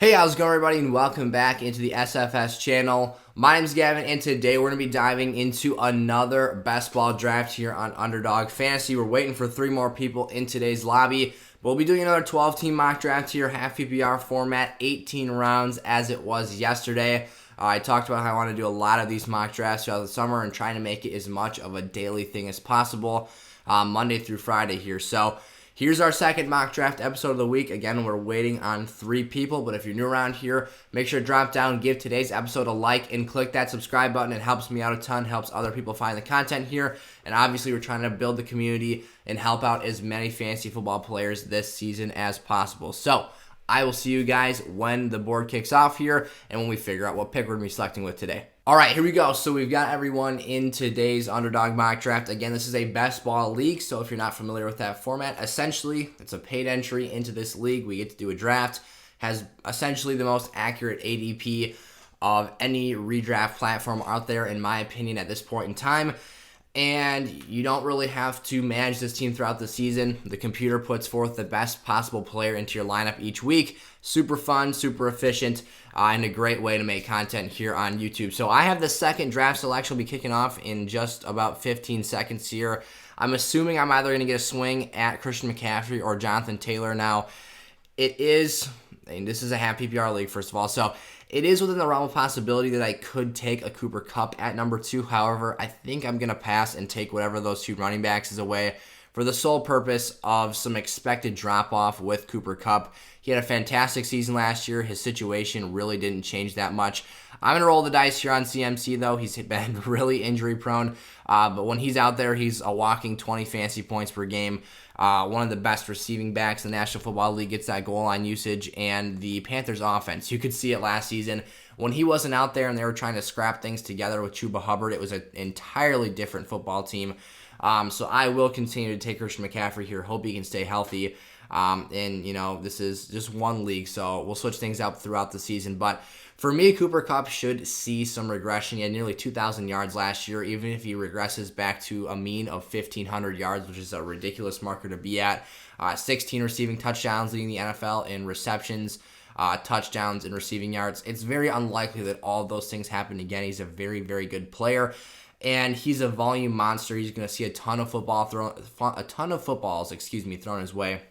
Hey, how's it going, everybody, and welcome back into the SFS channel. My name's Gavin, and today we're going to be diving into another best ball draft here on Underdog Fantasy. We're waiting for 3 more people in today's lobby. We'll be doing another 12-team mock draft here, half PPR format, 18 rounds as it was yesterday. I talked about how I want to do a lot of these mock drafts throughout the summer and trying to make it as much of a daily thing as possible, Monday through Friday here. So here's our second mock draft episode of the week. Again, we're waiting on 3 people, but if you're new around here, make sure to drop down, give today's episode a like, and click that subscribe button. It helps me out a ton, helps other people find the content here, and obviously we're trying to build the community and help out as many fantasy football players this season as possible. So I will see you guys when the board kicks off here and when we figure out what pick we're going to be selecting with today. All right, here we go. So we've got everyone in today's Underdog mock draft. Again, this is a best ball league, so if you're not familiar with that format, essentially it's a paid entry into this league. We get to do a draft, has essentially the most accurate ADP of any redraft platform out there, in my opinion, at this point in time. And you don't really have to manage this team throughout the season. The computer puts forth the best possible player into your lineup each week. Super fun, super efficient, and a great way to make content here on YouTube. So I have the second draft selection will be kicking off in just about 15 seconds here. I'm assuming I'm either going to get a swing at Christian McCaffrey or Jonathan Taylor. Now, it is, and this is a half PPR league, first of all, so it is within the realm of possibility that I could take a Cooper Kupp at number 2. However, I think I'm going to pass and take whatever those 2 running backs is away for the sole purpose of some expected drop-off with Cooper Kupp. He had a fantastic season last year. His situation really didn't change that much. I'm going to roll the dice here on CMC, though. He's been really injury-prone, but when he's out there, he's a walking 20 fantasy points per game. One of the best receiving backs in the National Football League, gets that goal line usage, and the Panthers offense. You could see it last season. When he wasn't out there and they were trying to scrap things together with Chuba Hubbard, it was an entirely different football team. So I will continue to take Christian McCaffrey here. Hope he can stay healthy. And, you know, this is just one league, so we'll switch things up throughout the season. But for me, Cooper Kupp should see some regression. He had nearly 2,000 yards last year. Even if he regresses back to a mean of 1,500 yards, which is a ridiculous marker to be at. 16 receiving touchdowns, leading the NFL in receptions, touchdowns, and receiving yards. It's very unlikely that all of those things happen again. He's a very, very good player, and he's a volume monster. He's going to see a ton of footballs thrown his way.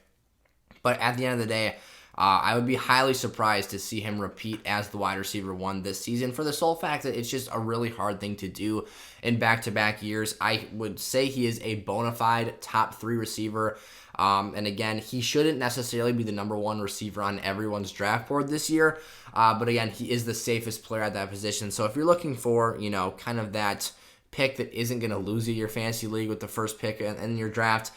But at the end of the day, I would be highly surprised to see him repeat as the wide receiver 1 this season, for the sole fact that it's just a really hard thing to do in back-to-back years. I would say he is a bona fide top 3 receiver. And again, he shouldn't necessarily be the number 1 receiver on everyone's draft board this year. But again, he is the safest player at that position. So if you're looking for, you know, kind of that pick that isn't going to lose you your fantasy league with the first pick in your draft,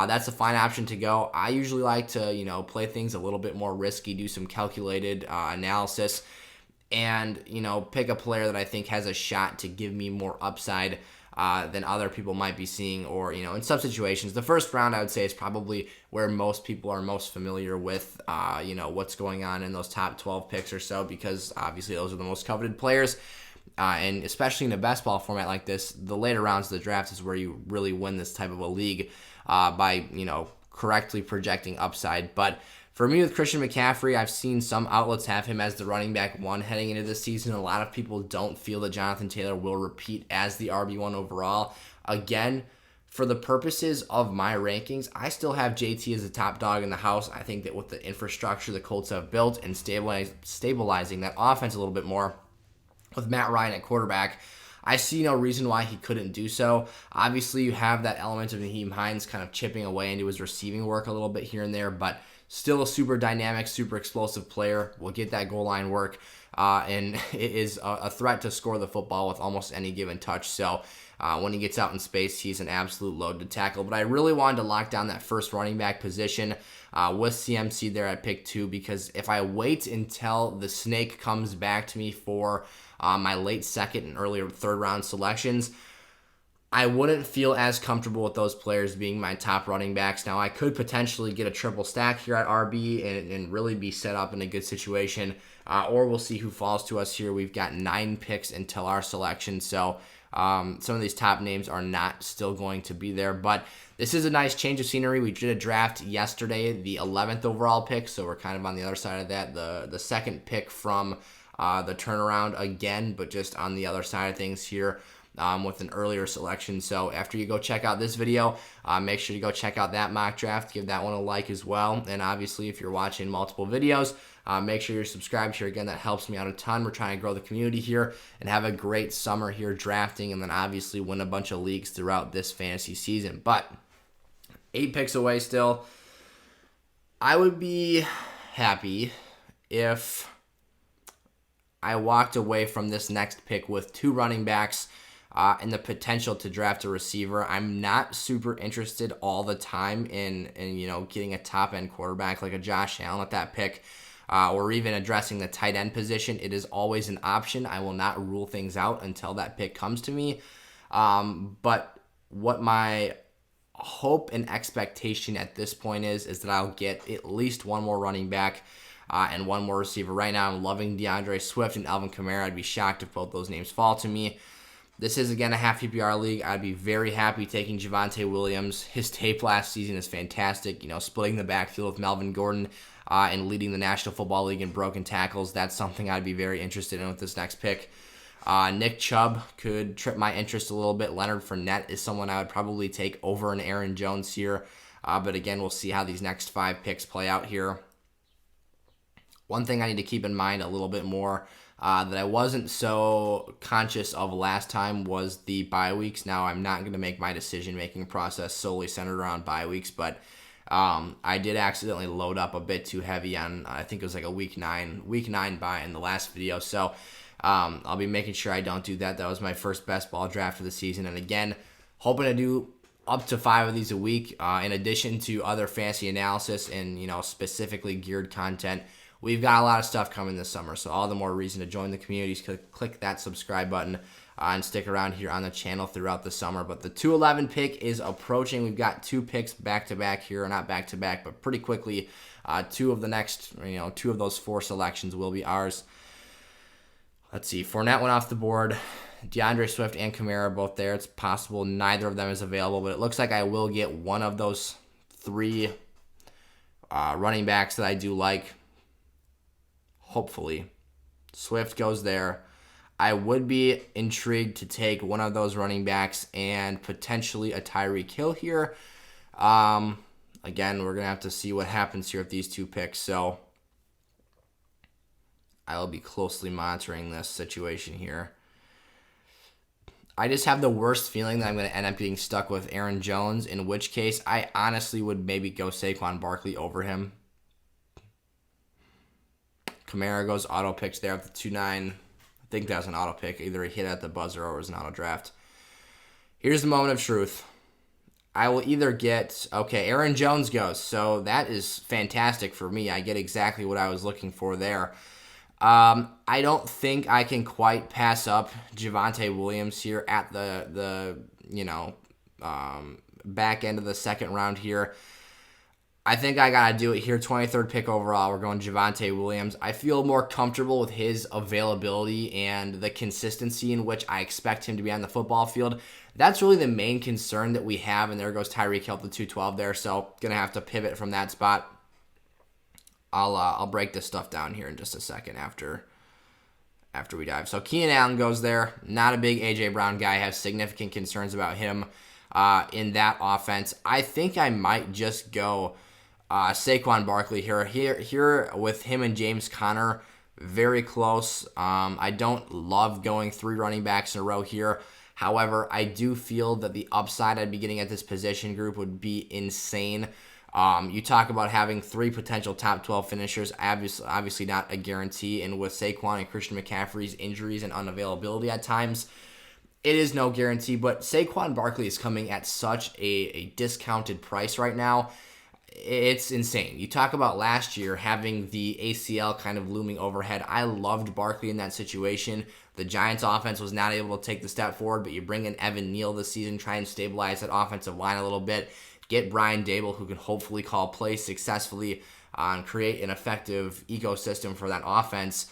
that's a fine option to go. I usually like to, you know, play things a little bit more risky, do some calculated analysis, and, you know, pick a player that I think has a shot to give me more upside than other people might be seeing, or, you know, in some situations. The first round, I would say, is probably where most people are most familiar with, you know, what's going on in those top 12 picks or so, because obviously those are the most coveted players. And especially in a best ball format like this, the later rounds of the draft is where you really win this type of a league by, you know, correctly projecting upside. But for me with Christian McCaffrey, I've seen some outlets have him as the running back 1 heading into this season. A lot of people don't feel that Jonathan Taylor will repeat as the RB1 overall. Again, for the purposes of my rankings, I still have JT as the top dog in the house. I think that with the infrastructure the Colts have built and stabilizing that offense a little bit more, with Matt Ryan at quarterback, I see no reason why he couldn't do so. Obviously, you have that element of Nyheim Hines kind of chipping away into his receiving work a little bit here and there, but still a super dynamic, super explosive player. Will get that goal line work, and it is a threat to score the football with almost any given touch. So when he gets out in space, he's an absolute load to tackle. But I really wanted to lock down that first running back position with CMC there at pick 2, because if I wait until the snake comes back to me for my late second and earlier third round selections, I wouldn't feel as comfortable with those players being my top running backs. Now, I could potentially get a triple stack here at RB and really be set up in a good situation, or we'll see who falls to us here. We've got 9 picks until our selection, so Some of these top names are not still going to be there, but this is a nice change of scenery. We did a draft yesterday, the 11th overall pick, so we're kind of on the other side of that. The second pick from the turnaround again, but just on the other side of things here with an earlier selection. So after you go check out this video, make sure you go check out that mock draft. Give that one a like as well. And obviously, if you're watching multiple videos, make sure you're subscribed here. Again, that helps me out a ton. We're trying to grow the community here and have a great summer here drafting, and then obviously win a bunch of leagues throughout this fantasy season. But 8 picks away still. I would be happy if I walked away from this next pick with 2 running backs and the potential to draft a receiver. I'm not super interested all the time in getting a top end quarterback like a Josh Allen at that pick, or even addressing the tight end position. It is always an option. I will not rule things out until that pick comes to me. But what my hope and expectation at this point is that I'll get at least one more running back and one more receiver. Right now, I'm loving DeAndre Swift and Alvin Kamara. I'd be shocked if both those names fall to me. This is, again, a half PPR league. I'd be very happy taking Javonte Williams. His tape last season is fantastic. Splitting the backfield with Melvin Gordon and leading the National Football League in broken tackles. That's something I'd be very interested in with this next pick. Nick Chubb could trip my interest a little bit. Leonard Fournette is someone I would probably take over an Aaron Jones here. But again, we'll see how these next 5 picks play out here. One thing I need to keep in mind a little bit more that I wasn't so conscious of last time was the bye weeks. Now, I'm not going to make my decision-making process solely centered around bye weeks, but I did accidentally load up a bit too heavy on, I think it was like a week 9 bye in the last video. So I'll be making sure I don't do that. That was my first best ball draft of the season. And again, hoping to do up to 5 of these a week in addition to other fantasy analysis and, specifically geared content. We've got a lot of stuff coming this summer, so all the more reason to join the community. Click that subscribe button and stick around here on the channel throughout the summer. But the 211 pick is approaching. We've got 2 picks back-to-back here, or not back-to-back, but pretty quickly. 2 of the next, 2 of those 4 selections will be ours. Let's see. Fournette went off the board. DeAndre Swift and Kamara are both there. It's possible neither of them is available, but it looks like I will get one of those 3 running backs that I do like. Hopefully, Swift goes there. I would be intrigued to take one of those running backs and potentially a Tyreek Hill here. Again, we're going to have to see what happens here with these 2 picks. So I will be closely monitoring this situation here. I just have the worst feeling that I'm going to end up getting stuck with Aaron Jones, in which case I honestly would maybe go Saquon Barkley over him. Kamara goes auto picks there at the 2-9. I think that's an auto pick. Either he hit at the buzzer or it was an auto draft. Here's the moment of truth. I will either get, Aaron Jones goes. So that is fantastic for me. I get exactly what I was looking for there. I don't think I can quite pass up Javonte Williams here at the back end of the second round here. I think I got to do it here. 23rd pick overall. We're going Javonte Williams. I feel more comfortable with his availability and the consistency in which I expect him to be on the football field. That's really the main concern that we have. And there goes Tyreek Hill at the 212 there. So going to have to pivot from that spot. I'll break this stuff down here in just a second after we dive. So Keenan Allen goes there. Not a big A.J. Brown guy. I have significant concerns about him in that offense. I think I might just go Saquon Barkley here with him and James Conner very close. I don't love going 3 running backs in a row here. However, I do feel that the upside I'd be getting at this position group would be insane. You talk about having 3 potential top 12 finishers, obviously not a guarantee, and with Saquon and Christian McCaffrey's injuries and unavailability at times, it is no guarantee. But Saquon Barkley is coming at such a discounted price right now. It's insane. You talk about last year having the ACL kind of looming overhead. I loved Barkley in that situation. The Giants offense was not able to take the step forward, but you bring in Evan Neal this season, try and stabilize that offensive line a little bit. Get Brian Dable, who can hopefully call plays successfully and create an effective ecosystem for that offense.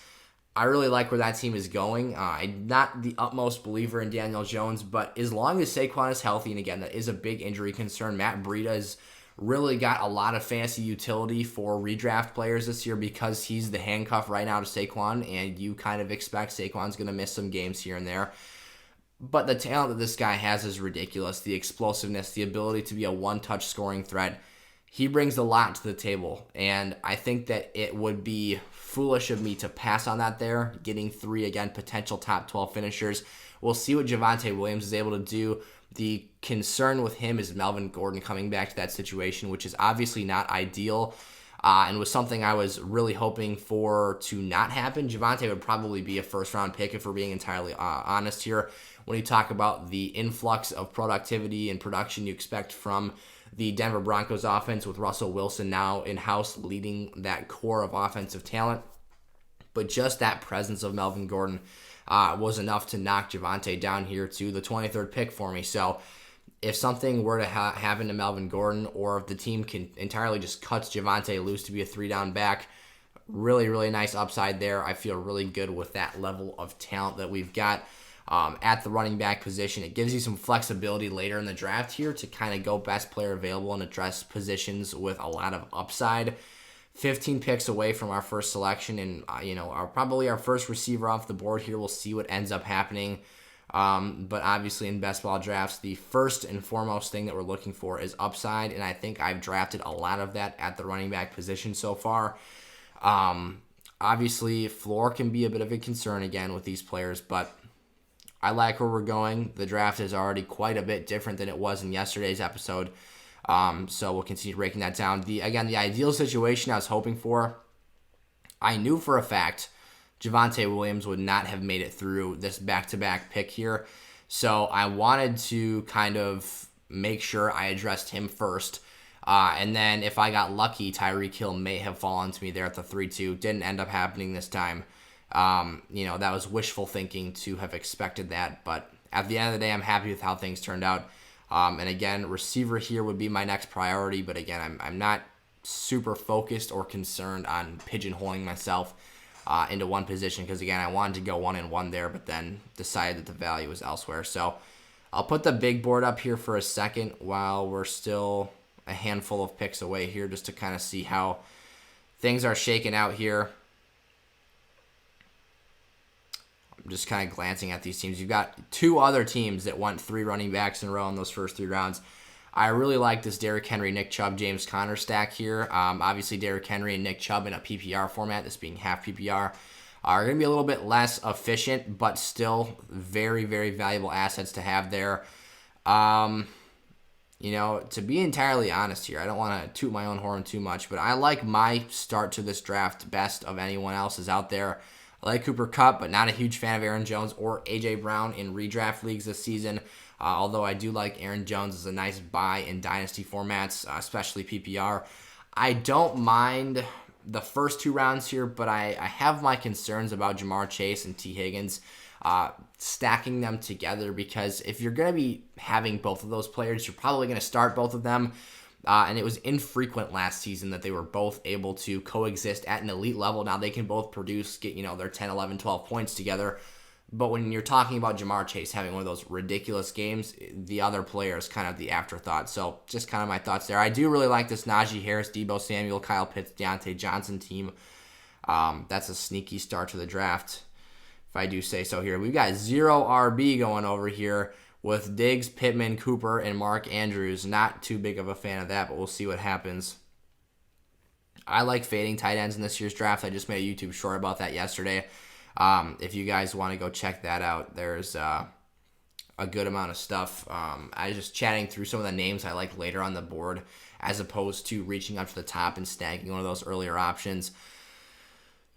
I really like where that team is going. I'm not the utmost believer in Daniel Jones, but as long as Saquon is healthy, and again, that is a big injury concern, Matt Breida has really got a lot of fantasy utility for redraft players this year because he's the handcuff right now to Saquon, and you kind of expect Saquon's going to miss some games here and there. But the talent that this guy has is ridiculous. The explosiveness, the ability to be a one-touch scoring threat. He brings a lot to the table, and I think that it would be foolish of me to pass on that there, getting 3, again, potential top 12 finishers. We'll see what Javonte Williams is able to do. The concern with him is Melvin Gordon coming back to that situation, which is obviously not ideal, and was something I was really hoping for to not happen. Javonte would probably be a first-round pick if we're being entirely honest here. When you talk about the influx of productivity and production you expect from the Denver Broncos offense with Russell Wilson now in-house leading that core of offensive talent. But just that presence of Melvin Gordon was enough to knock Javonte down here to the 23rd pick for me. So if something were to happen to Melvin Gordon, or if the team can entirely just cuts Javonte loose to be a 3-down back, really, really nice upside there. I feel really good with that level of talent that we've got. At the running back position, it gives you some flexibility later in the draft here to kind of go best player available and address positions with a lot of upside. 15 picks away from our first selection, and probably our first receiver off the board here. We'll see what ends up happening. But obviously in best ball drafts, the first and foremost thing that we're looking for is upside, and I think I've drafted a lot of that at the running back position so far. Obviously, floor can be a bit of a concern again with these players, but I like where we're going. The draft is already quite a bit different than it was in yesterday's episode. So we'll continue breaking that down. The ideal situation I was hoping for, I knew for a fact Javonte Williams would not have made it through this back-to-back pick here. So I wanted to kind of make sure I addressed him first. And then if I got lucky, Tyreek Hill may have fallen to me there at the 3-2. Didn't end up happening this time. That was wishful thinking to have expected that, but at the end of the day, I'm happy with how things turned out. And again, receiver here would be my next priority, but again, I'm not super focused or concerned on pigeonholing myself into one position, because again, I wanted to go 1-1 there, but then decided that the value was elsewhere. So I'll put the big board up here for a second while we're still a handful of picks away here, just to kind of see how things are shaking out here. Just kind of glancing at these teams. You've got 2 other teams that went 3 running backs in a row in those first 3 rounds. I really like this Derrick Henry, Nick Chubb, James Conner stack here. Obviously, Derrick Henry and Nick Chubb in a PPR format, this being half PPR, are going to be a little bit less efficient, but still very, very valuable assets to have there. To be entirely honest here, I don't want to toot my own horn too much, but I like my start to this draft best of anyone else's out there. I like Cooper Kupp, but not a huge fan of Aaron Jones or A.J. Brown in redraft leagues this season, although I do like Aaron Jones as a nice buy in dynasty formats, especially PPR. I don't mind the first 2 rounds here, but I have my concerns about Jamar Chase and T. Higgins, stacking them together, because if you're going to be having both of those players, you're probably going to start both of them. And it was infrequent last season that they were both able to coexist at an elite level. Now they can both produce, get their 10, 11, 12 points together. But when you're talking about Jamar Chase having one of those ridiculous games, the other player is kind of the afterthought. So just kind of my thoughts there. I do really like this Najee Harris, Deebo Samuel, Kyle Pitts, Deontay Johnson team. That's a sneaky start to the draft, if I do say so here. We've got 0 RB going over here with Diggs, Pittman, Cooper, and Mark Andrews. Not too big of a fan of that, but we'll see what happens. I like fading tight ends in this year's draft. I just made a YouTube short about that yesterday. If you guys want to go check that out, there's a good amount of stuff. I was just chatting through some of the names I like later on the board, as opposed to reaching up to the top and snagging one of those earlier options.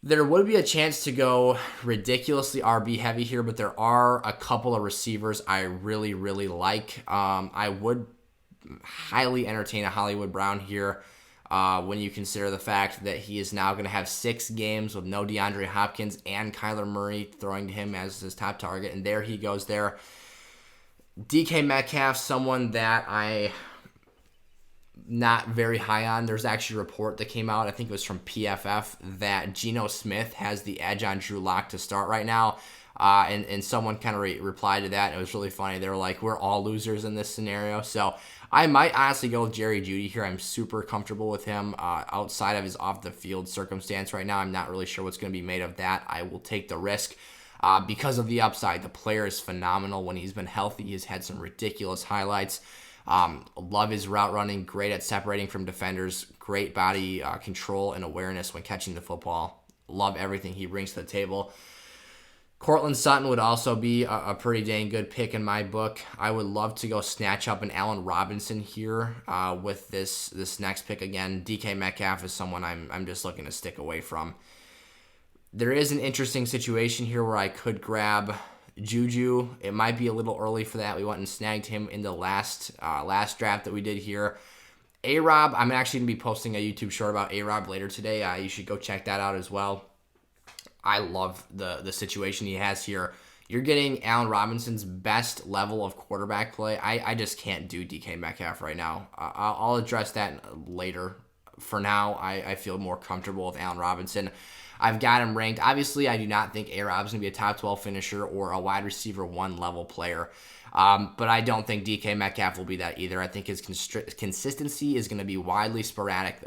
There would be a chance to go ridiculously RB heavy here, but there are a couple of receivers I really, really like. I would highly entertain a Hollywood Brown here when you consider the fact that he is now going to have 6 games with no DeAndre Hopkins and Kyler Murray throwing to him as his top target, and there he goes there. DK Metcalf, someone that I not very high on. There's actually a report that came out, I think it was from PFF, that Geno Smith has the edge on Drew Lock to start right now. And someone kind of replied to that, and it was really funny. They were like, we're all losers in this scenario. So I might honestly go with Jerry Jeudy here. I'm super comfortable with him outside of his off-the-field circumstance right now. I'm not really sure what's going to be made of that. I will take the risk because of the upside. The player is phenomenal. When he's been healthy, he's had some ridiculous highlights. Love his route running, great at separating from defenders, great body control and awareness when catching the football. Love everything he brings to the table. Courtland Sutton would also be a pretty dang good pick in my book. I would love to go snatch up an Allen Robinson here with this next pick again. DK Metcalf is someone I'm just looking to stick away from. There is an interesting situation here where I could grab Juju. It might be a little early for that. We went and snagged him in the last draft that we did here. A-Rob, I'm actually going to be posting a YouTube short about A-Rob later today. You should go check that out as well. I love the situation he has here. You're getting Allen Robinson's best level of quarterback play. I just can't do DK Metcalf right now. I'll address that later. For now, I feel more comfortable with Allen Robinson. I've got him ranked. Obviously, I do not think A-Rob's going to be a top 12 finisher or a wide receiver 1 level player. But I don't think DK Metcalf will be that either. I think his consistency is going to be wildly sporadic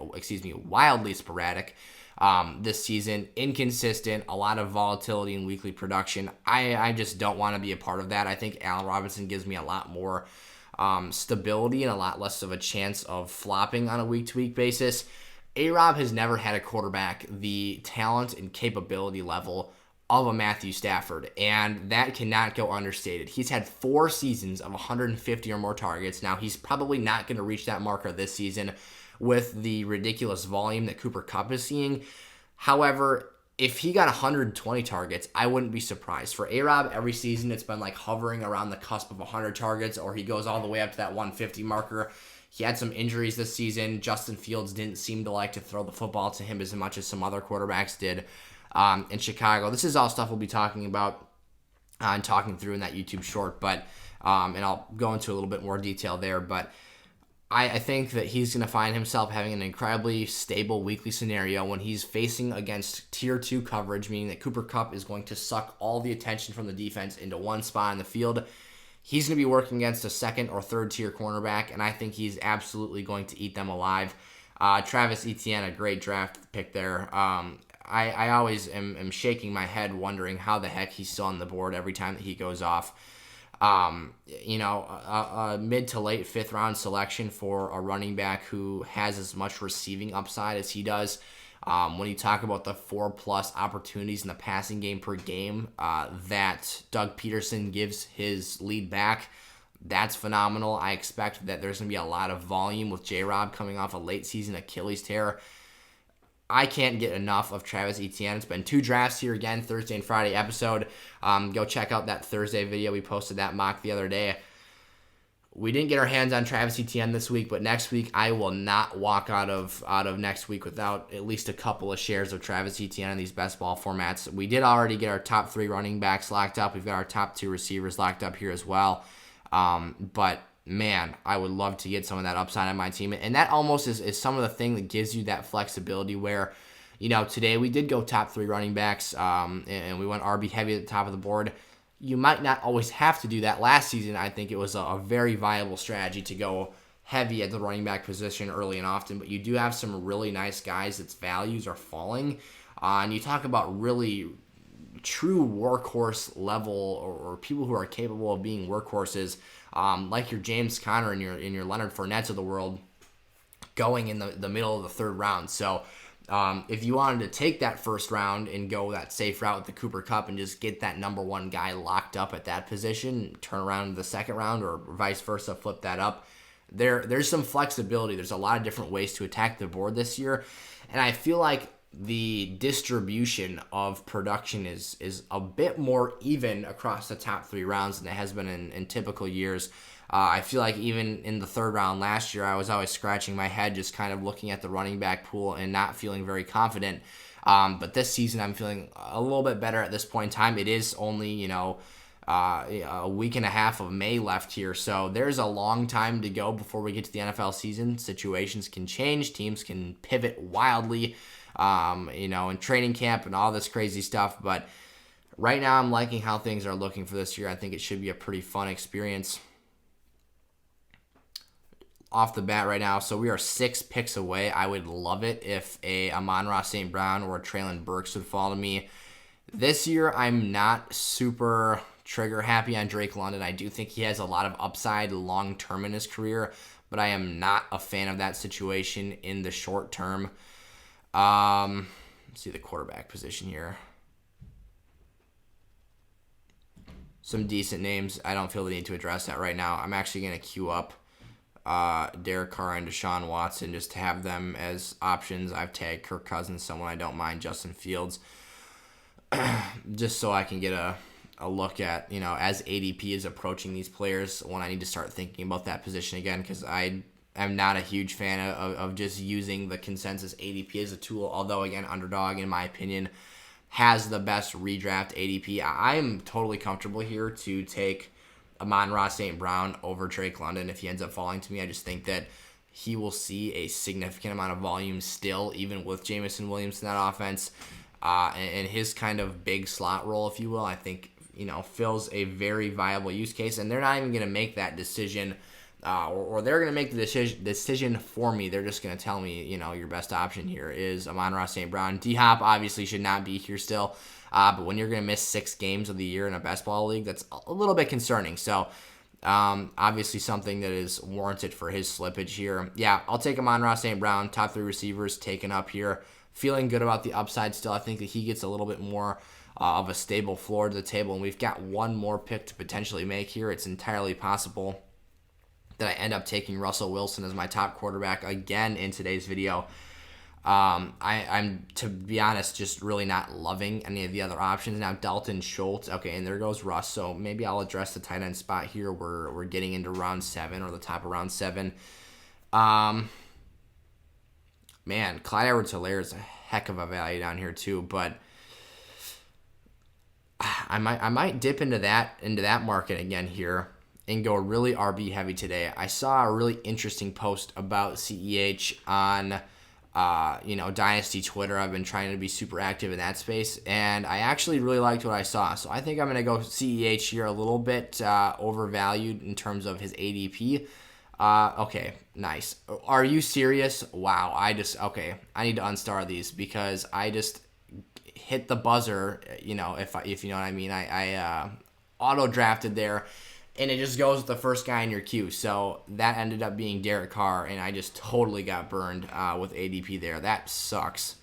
this season. Inconsistent, a lot of volatility in weekly production. I just don't want to be a part of that. I think Allen Robinson gives me a lot more stability and a lot less of a chance of flopping on a week-to-week basis. A-Rob has never had a quarterback the talent and capability level of a Matthew Stafford, and that cannot go understated. He's had 4 seasons of 150 or more targets. Now, he's probably not going to reach that marker this season with the ridiculous volume that Cooper Kupp is seeing. However, if he got 120 targets, I wouldn't be surprised. For A-Rob, every season it's been like hovering around the cusp of 100 targets, or he goes all the way up to that 150 marker. He had some injuries this season. Justin Fields didn't seem to like to throw the football to him as much as some other quarterbacks did in Chicago. This is all stuff we'll be talking about and talking through in that YouTube short, but and I'll go into a little bit more detail there. But I think that he's going to find himself having an incredibly stable weekly scenario when he's facing against Tier 2 coverage, meaning that Cooper Kupp is going to suck all the attention from the defense into one spot in the field. He's going to be working against a second or third tier cornerback, and I think he's absolutely going to eat them alive. Travis Etienne, a great draft pick there. I always am shaking my head wondering how the heck he's still on the board every time that he goes off. A mid to late 5th round selection for a running back who has as much receiving upside as he does. When you talk about the 4+ opportunities in the passing game per game that Doug Peterson gives his lead back, that's phenomenal. I expect that there's going to be a lot of volume with J-Rob coming off a late season Achilles tear. I can't get enough of Travis Etienne. It's been 2 drafts here again, Thursday and Friday episode. Go check out that Thursday video. We posted that mock the other day. We didn't get our hands on Travis Etienne this week, but next week I will not walk out of next week without at least a couple of shares of Travis Etienne in these best ball formats. We did already get our top 3 running backs locked up. We've got our top 2 receivers locked up here as well. But man, I would love to get some of that upside on my team. And that almost is some of the thing that gives you that flexibility where, today we did go top 3 running backs, and we went RB heavy at the top of the board. You might not always have to do that. Last season, I think it was a very viable strategy to go heavy at the running back position early and often, but you do have some really nice guys that's values are falling. And you talk about really true workhorse level or people who are capable of being workhorses, like your James Conner and your Leonard Fournettes of the world going in the middle of the 3rd round. So if you wanted to take that 1st round and go that safe route with the Cooper Kupp and just get that number 1 guy locked up at that position, turn around to the 2nd round or vice versa, flip that up, there's some flexibility. There's a lot of different ways to attack the board this year. And I feel like the distribution of production is a bit more even across the top 3 rounds than it has been in typical years. I feel like even in the 3rd round last year, I was always scratching my head just kind of looking at the running back pool and not feeling very confident. But this season, I'm feeling a little bit better at this point in time. It is only, a week and a half of May left here. So there's a long time to go before we get to the NFL season. Situations can change. Teams can pivot wildly, in training camp and all this crazy stuff. But right now I'm liking how things are looking for this year. I think it should be a pretty fun experience. Off the bat right now, so we are 6 picks away. I would love it if a Amon-Ra St. Brown or a Traylon Burks would fall to me. This year, I'm not super trigger happy on Drake London. I do think he has a lot of upside long-term in his career, but I am not a fan of that situation in the short term. Let's see the quarterback position here. Some decent names. I don't feel the need to address that right now. I'm actually going to queue up Derek Carr and Deshaun Watson just to have them as options. I've tagged Kirk Cousins, someone I don't mind, Justin Fields, just so I can get a look at, as ADP is approaching these players, when I need to start thinking about that position again, because I am not a huge fan of just using the consensus ADP as a tool, although, again, Underdog, in my opinion, has the best redraft ADP. I am totally comfortable here to take Amon-Ra St. Brown over Drake London if he ends up falling to me. I just think that he will see a significant amount of volume still, even with Jamison Williams in that offense. And his kind of big slot role, if you will, I think, fills a very viable use case. And they're not even going to make that decision, or they're going to make the decision for me. They're just going to tell me, your best option here is Amon-Ra St. Brown. D-Hop obviously should not be here still. But when you're going to miss 6 games of the year in a best ball league, that's a little bit concerning. So, obviously something that is warranted for his slippage here. Yeah, I'll take Amon-Ra St. Brown, top 3 receivers taken up here. Feeling good about the upside still. I think that he gets a little bit more of a stable floor to the table, and we've got one more pick to potentially make here. It's entirely possible that I end up taking Russell Wilson as my top quarterback again in today's video. I'm, to be honest, just really not loving any of the other options. Now, Dalton Schultz, okay, and there goes Russ, so maybe I'll address the tight end spot here. We're getting into round 7 or the top of round 7. Man, Clyde Edwards-Helaire is a heck of a value down here too, but I might dip into that market again here and go really RB heavy today. I saw a really interesting post about CEH on Dynasty Twitter. I've been trying to be super active in that space, and I actually really liked what I saw. So I think I'm going to go CEH here, a little bit overvalued in terms of his ADP. Okay, nice. Are you serious? Wow, I need to unstar these because I just hit the buzzer, if you know what I mean. I auto-drafted there, and it just goes with the first guy in your queue. So that ended up being Derek Carr, and I just totally got burned with ADP there. That sucks.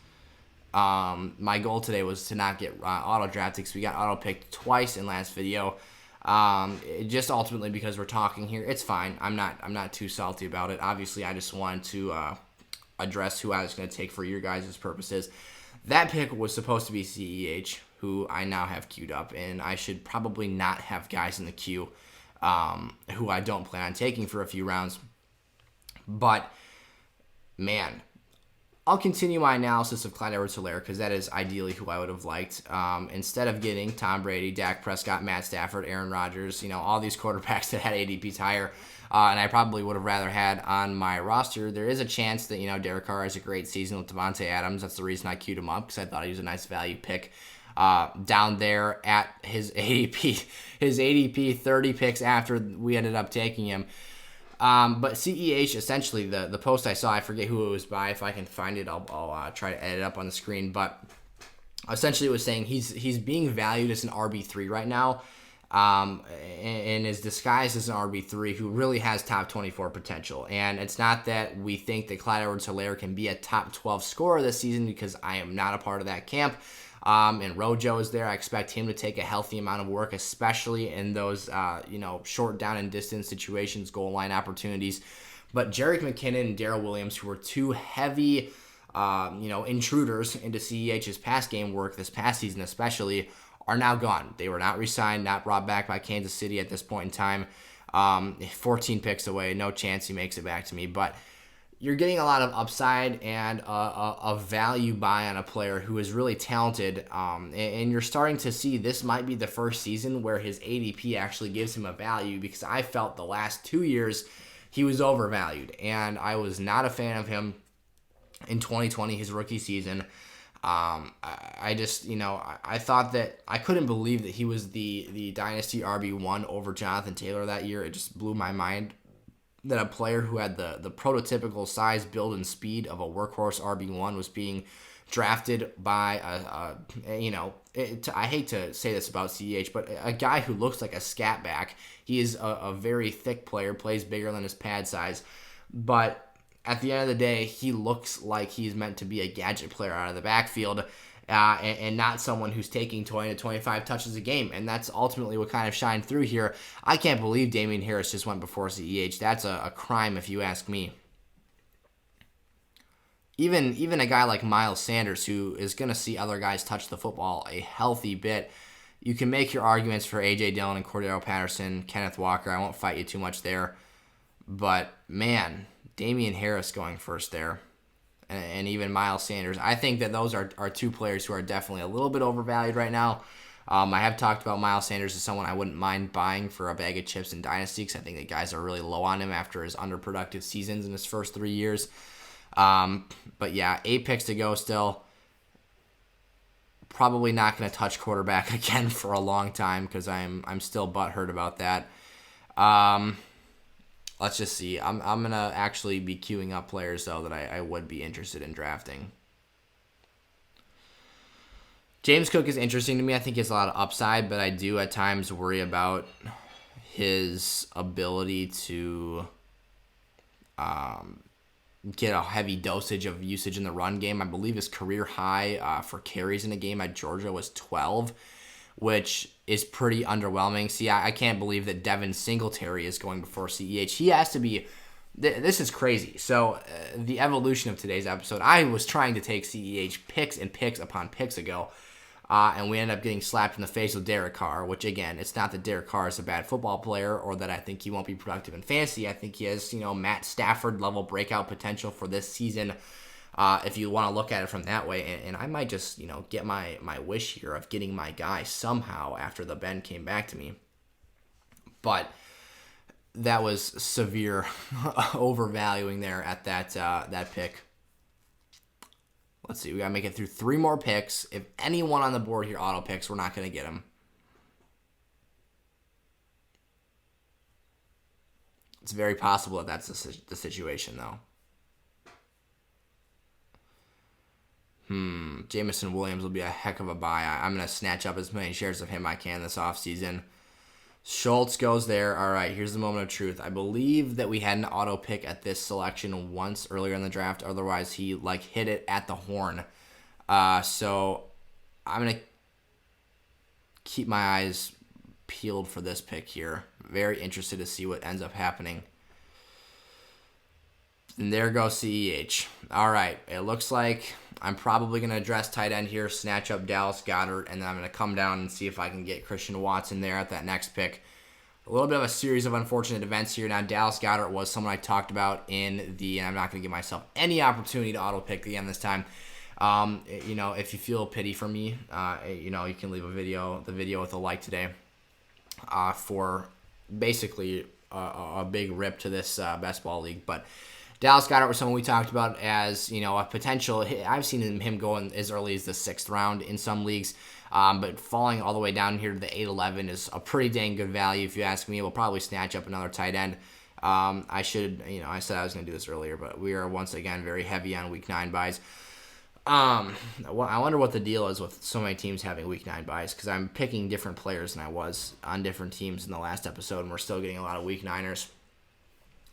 My goal today was to not get auto-drafted because we got auto-picked twice in last video. Just ultimately because we're talking here. It's fine. I'm not too salty about it. Obviously, I just wanted to address who I was going to take for your guys' purposes. That pick was supposed to be CEH, who I now have queued up, and I should probably not have guys in the queue who I don't plan on taking for a few rounds. But, man, I'll continue my analysis of Clyde Edwards-Helaire because that is ideally who I would have liked. Instead of getting Tom Brady, Dak Prescott, Matt Stafford, Aaron Rodgers, all these quarterbacks that had ADPs higher, and I probably would have rather had on my roster, there is a chance that, Derek Carr has a great season with Davante Adams. That's the reason I queued him up because I thought he was a nice value pick. Down there at his ADP 30 picks after we ended up taking him. But CEH, essentially, the post I saw, I forget who it was by. If I can find it, I'll try to edit it up on the screen. But essentially it was saying he's being valued as an RB3 right now, and is disguised as an RB3 who really has top 24 potential. And it's not that we think that Clyde Edwards-Helaire can be a top 12 scorer this season, because I am not a part of that camp. And Rojo is there. I expect him to take a healthy amount of work, especially in those, short down and distance situations, goal line opportunities. But Jerick McKinnon and Darrell Williams, who were two heavy, intruders into CEH's pass game work this past season especially, are now gone. They were not re-signed, not brought back by Kansas City at this point in time. 14 picks away. No chance he makes it back to me. But you're getting a lot of upside and a value buy on a player who is really talented, and you're starting to see this might be the first season where his ADP actually gives him a value, because I felt the last 2 years he was overvalued, and I was not a fan of him in 2020, his rookie season. I just, I thought that I couldn't believe that he was the dynasty RB1 over Jonathan Taylor that year. It just blew my mind that a player who had the prototypical size, build, and speed of a workhorse RB1 was being drafted by I hate to say this about CEH, but a guy who looks like a scat back. He is a very thick player, plays bigger than his pad size, but at the end of the day, he looks like he's meant to be a gadget player out of the backfield, and not someone who's taking 20 to 25 touches a game. And that's ultimately what kind of shined through here. I can't believe Damien Harris just went before CEH. That's a crime if you ask me. Even a guy like Miles Sanders, who is going to see other guys touch the football a healthy bit, you can make your arguments for A.J. Dillon and Cordero Patterson, Kenneth Walker. I won't fight you too much there. But, man, Damien Harris going first there, and even Miles Sanders. I think that those are two players who are definitely a little bit overvalued right now. I have talked about Miles Sanders as someone I wouldn't mind buying for a bag of chips in Dynasty, because I think the guys are really low on him after his underproductive seasons in his first 3 years. But yeah, 8 picks to go still. Probably not going to touch quarterback again for a long time, because I'm still butthurt about that. Let's just see. I'm going to actually be queuing up players, though, that I would be interested in drafting. James Cook is interesting to me. I think he has a lot of upside, but I do at times worry about his ability to get a heavy dosage of usage in the run game. I believe his career high for carries in a game at Georgia was 12, which is pretty underwhelming. See, I can't believe that Devin Singletary is going before CEH. He has to be. This is crazy. So the evolution of today's episode, I was trying to take CEH picks and picks upon picks ago, and we ended up getting slapped in the face with Derek Carr, which, again, it's not that Derek Carr is a bad football player or that I think he won't be productive in fantasy. I think he has, Matt Stafford-level breakout potential for this season, if you want to look at it from that way. And I might just, get my wish here of getting my guy somehow after the Ben came back to me. But that was severe overvaluing there at that pick. Let's see. We got to make it through 3 more picks. If anyone on the board here auto picks, we're not going to get him. It's very possible that that's the situation, though. Jameson Williams will be a heck of a buy. I'm going to snatch up as many shares of him I can this offseason. Schultz goes there. All right, here's the moment of truth. I believe that we had an auto pick at this selection once earlier in the draft. Otherwise, he hit it at the horn. So I'm going to keep my eyes peeled for this pick here. Very interested to see what ends up happening. And there goes CEH. All right, it looks like I'm probably going to address tight end here, snatch up Dallas Goedert, and then I'm going to come down and see if I can get Christian Watson there at that next pick. A little bit of a series of unfortunate events here. Now, Dallas Goedert was someone I talked about and I'm not going to give myself any opportunity to auto-pick again this time. If you feel pity for me, you can leave the video with a like today for basically a big rip to this best ball league. But Dallas Goedert was someone we talked about as, a potential. I've seen him going as early as the 6th round in some leagues, but falling all the way down here to the 8-11 is a pretty dang good value if you ask me. We'll probably snatch up another tight end. I said I was going to do this earlier, but we are once again very heavy on Week 9 buys. I wonder what the deal is with so many teams having Week 9 buys, because I'm picking different players than I was on different teams in the last episode, and we're still getting a lot of Week 9ers.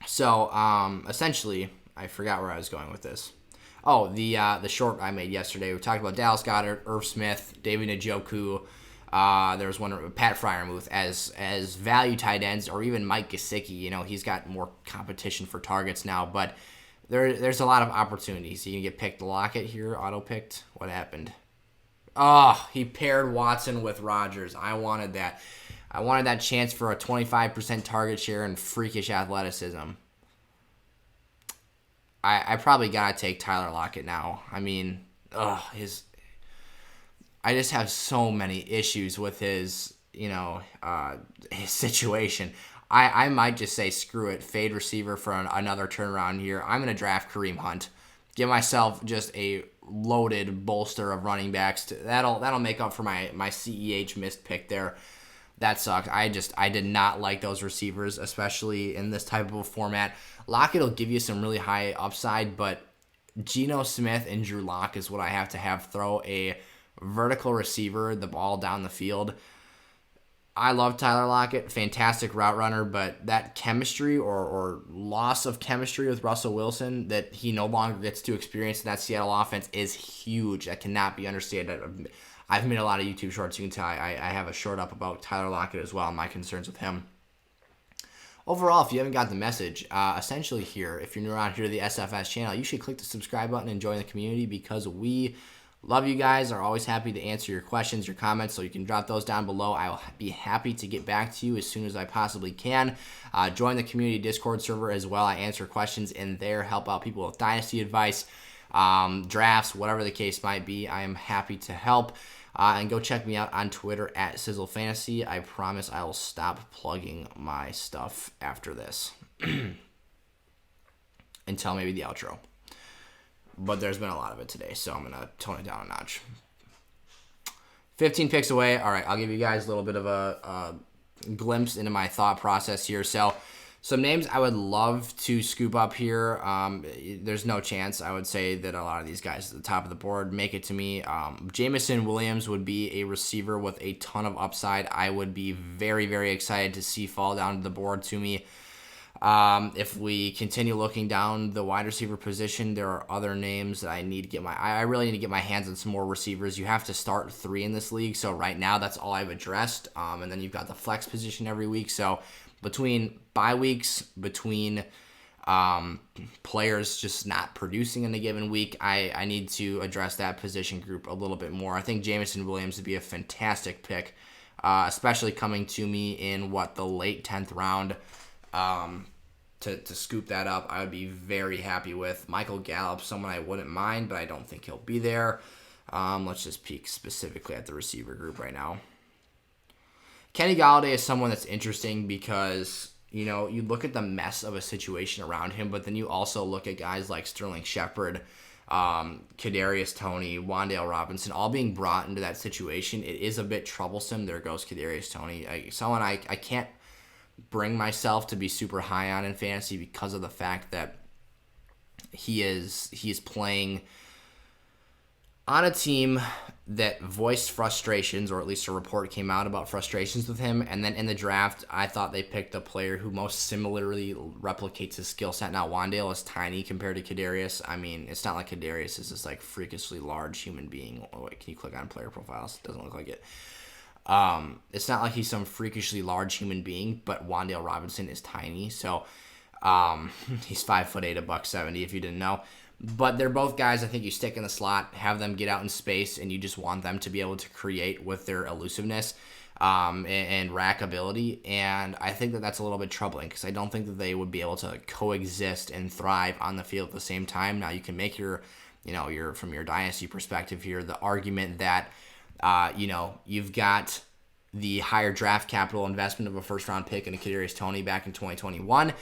So, essentially, I forgot where I was going with this. Oh, the short I made yesterday. We talked about Dallas Goedert, Irv Smith, David Njoku. There was one, Pat Freiermuth, as value tight ends, or even Mike Gesicki. He's got more competition for targets now, but there's a lot of opportunities. You can get picked. Lockett here, auto-picked. What happened? Oh, he paired Watson with Rodgers. I wanted that. I wanted that chance for a 25% target share and freakish athleticism. I probably gotta take Tyler Lockett now. I mean, I just have so many issues with his his situation. I might just say screw it, fade receiver for another turnaround here. I'm gonna draft Kareem Hunt, give myself just a loaded bolster of running backs. That'll make up for my CEH missed pick there. That sucked. I did not like those receivers, especially in this type of a format. Lockett will give you some really high upside, but Geno Smith and Drew Lock is what I have to have throw a vertical receiver the ball down the field. I love Tyler Lockett, fantastic route runner, but that chemistry or loss of chemistry with Russell Wilson that he no longer gets to experience in that Seattle offense is huge. That cannot be understated. I've made a lot of YouTube shorts. You can tell I have a short up about Tyler Lockett as well, my concerns with him. Overall, if you haven't got the message, essentially here, if you're new around here to the SFS channel, you should click the subscribe button and join the community because we love you guys, are always happy to answer your questions, your comments, so you can drop those down below. I will be happy to get back to you as soon as I possibly can. Join the community Discord server as well. I answer questions in there, help out people with dynasty advice, drafts, whatever the case might be. I am happy to help. And go check me out on Twitter at Sizzle Fantasy. I promise I will stop plugging my stuff after this. Until maybe the outro. But there's been a lot of it today, so I'm going to tone it down a notch. 15 picks away. All right, I'll give you guys a little bit of a glimpse into my thought process here. So some names I would love to scoop up here. There's no chance I would say that a lot of these guys at the top of the board make it to me. Jameson Williams would be a receiver with a ton of upside. I would be very, very excited to see fall down to the board to me. If we continue looking down the wide receiver position, there are other names that I need to get I really need to get my hands on some more receivers. You have to start 3 in this league. So right now that's all I've addressed. And then you've got the flex position every week. So between bye weeks, between players just not producing in a given week, I need to address that position group a little bit more. I think Jameson Williams would be a fantastic pick, especially coming to me in the late 10th round. To scoop that up, I would be very happy with. Michael Gallup, someone I wouldn't mind, but I don't think he'll be there. Let's just peek specifically at the receiver group right now. Kenny Gallaudet is someone that's interesting because, you look at the mess of a situation around him, but then you also look at guys like Sterling Shepard, Kadarius Toney, Wan'Dale Robinson, all being brought into that situation. It is a bit troublesome. There goes Kadarius Toney. Someone I can't bring myself to be super high on in fantasy because of the fact that he's playing on a team that voiced frustrations, or at least a report came out about frustrations with him. And then in the draft, I thought they picked a player who most similarly replicates his skill set. Now, Wan'Dale is tiny compared to Kadarius. I mean, it's not like Kadarius is this freakishly large human being. Oh, wait, can you click on player profiles? It doesn't look like it. It's not like he's some freakishly large human being, but Wan'Dale Robinson is tiny. So he's 5'8", $170 if you didn't know. But they're both guys I think you stick in the slot, have them get out in space, and you just want them to be able to create with their elusiveness and rack ability. And I think that that's a little bit troubling because I don't think that they would be able to coexist and thrive on the field at the same time. Now you can make your from your dynasty perspective here, the argument that you've got the higher draft capital investment of a first-round pick in a Kadarius Toney back in 2021,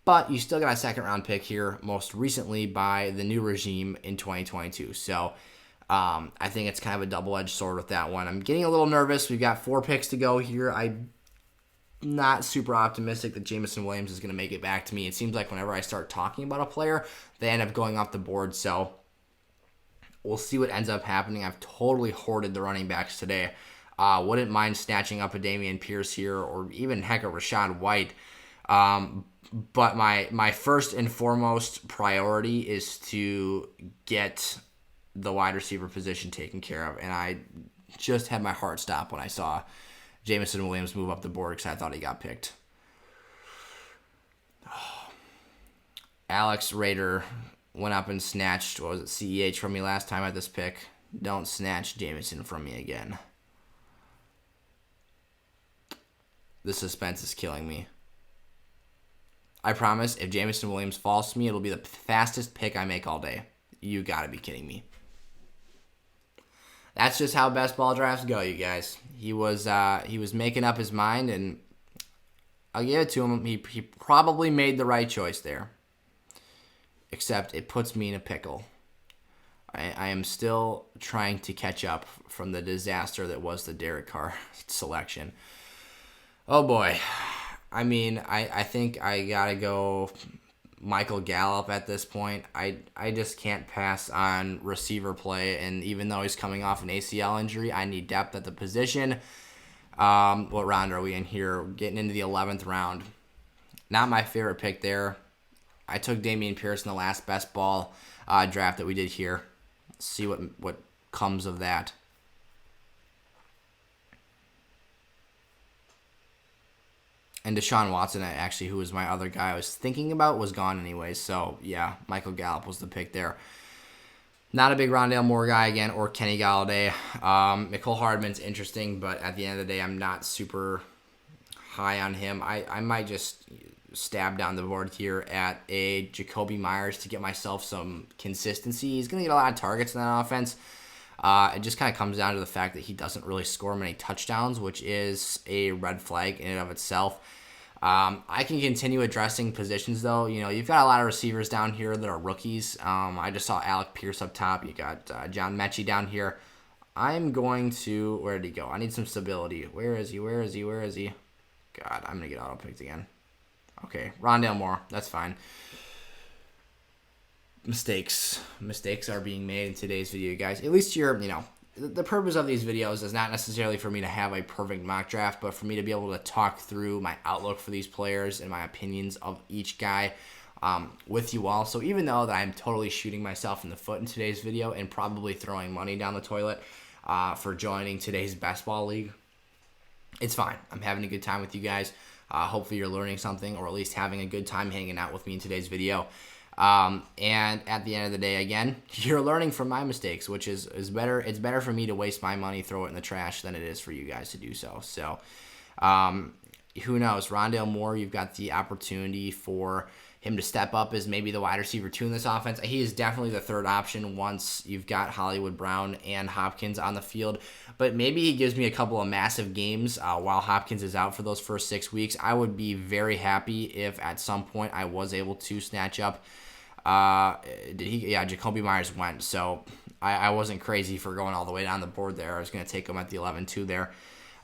but you still got a second-round pick here most recently by the new regime in 2022. So I think it's kind of a double-edged sword with that one. I'm getting a little nervous. We've got 4 picks to go here. I'm not super optimistic that Jameson Williams is going to make it back to me. It seems like whenever I start talking about a player, they end up going off the board. So we'll see what ends up happening. I've totally hoarded the running backs today. Wouldn't mind snatching up a Dameon Pierce here, or even heck a Rachaad White. But my first and foremost priority is to get the wide receiver position taken care of. And I just had my heart stop when I saw Jameson Williams move up the board because I thought he got picked. Alex Rader went up and snatched, CEH from me last time at this pick. Don't snatch Jameson from me again. The suspense is killing me. I promise, if Jameson Williams falls to me, it'll be the fastest pick I make all day. You gotta be kidding me. That's just how best ball drafts go, you guys. He was making up his mind, and I'll give it to him. He probably made the right choice there. Except it puts me in a pickle. I am still trying to catch up from the disaster that was the Derek Carr selection. Oh boy. I mean, I think I gotta go Michael Gallup at this point. I just can't pass on receiver play, and even though he's coming off an ACL injury, I need depth at the position. What round are we in here? Getting into the 11th round. Not my favorite pick there. I took Dameon Pierce in the last best ball draft that we did here. Let's see what comes of that. And Deshaun Watson, actually, who was my other guy I was thinking about, was gone anyways. So, yeah, Michael Gallup was the pick there. Not a big Rondale Moore guy again, or Kenny Gallaudet. Mecole Hardman's interesting, but at the end of the day, I'm not super high on him. I might just stab down the board here at a Jakobi Meyers to get myself some consistency. He's going to get a lot of targets in that offense. It just kind of comes down to the fact that he doesn't really score many touchdowns, which is a red flag in and of itself. I can continue addressing positions, though. You know, you've got a lot of receivers down here that are rookies. I just saw Alec Pierce up top. You got John Mechie down here. I'm going to... Where did he go? I need some stability. Where is he? God, I'm going to get auto-picked again. Okay, Rondale Moore. That's fine. Mistakes are being made in today's video, guys. At least the purpose of these videos is not necessarily for me to have a perfect mock draft, but for me to be able to talk through my outlook for these players and my opinions of each guy with you all. So even though that I'm totally shooting myself in the foot in today's video and probably throwing money down the toilet for joining today's best ball league, it's fine. I'm having a good time with you guys. Hopefully you're learning something, or at least having a good time hanging out with me in today's video. And at the end of the day, again, you're learning from my mistakes, which is better. It's better for me to waste my money, throw it in the trash, than it is for you guys to do so. So, who knows? Rondale Moore, you've got the opportunity for him to step up as maybe the wide receiver 2 in this offense. He is definitely the third option once you've got Hollywood Brown and Hopkins on the field. But maybe he gives me a couple of massive games while Hopkins is out for those first 6 weeks. I would be very happy if at some point I was able to snatch up Jakobi Meyers went, so I wasn't crazy for going all the way down the board there. I was going to take him at the 11-2 there.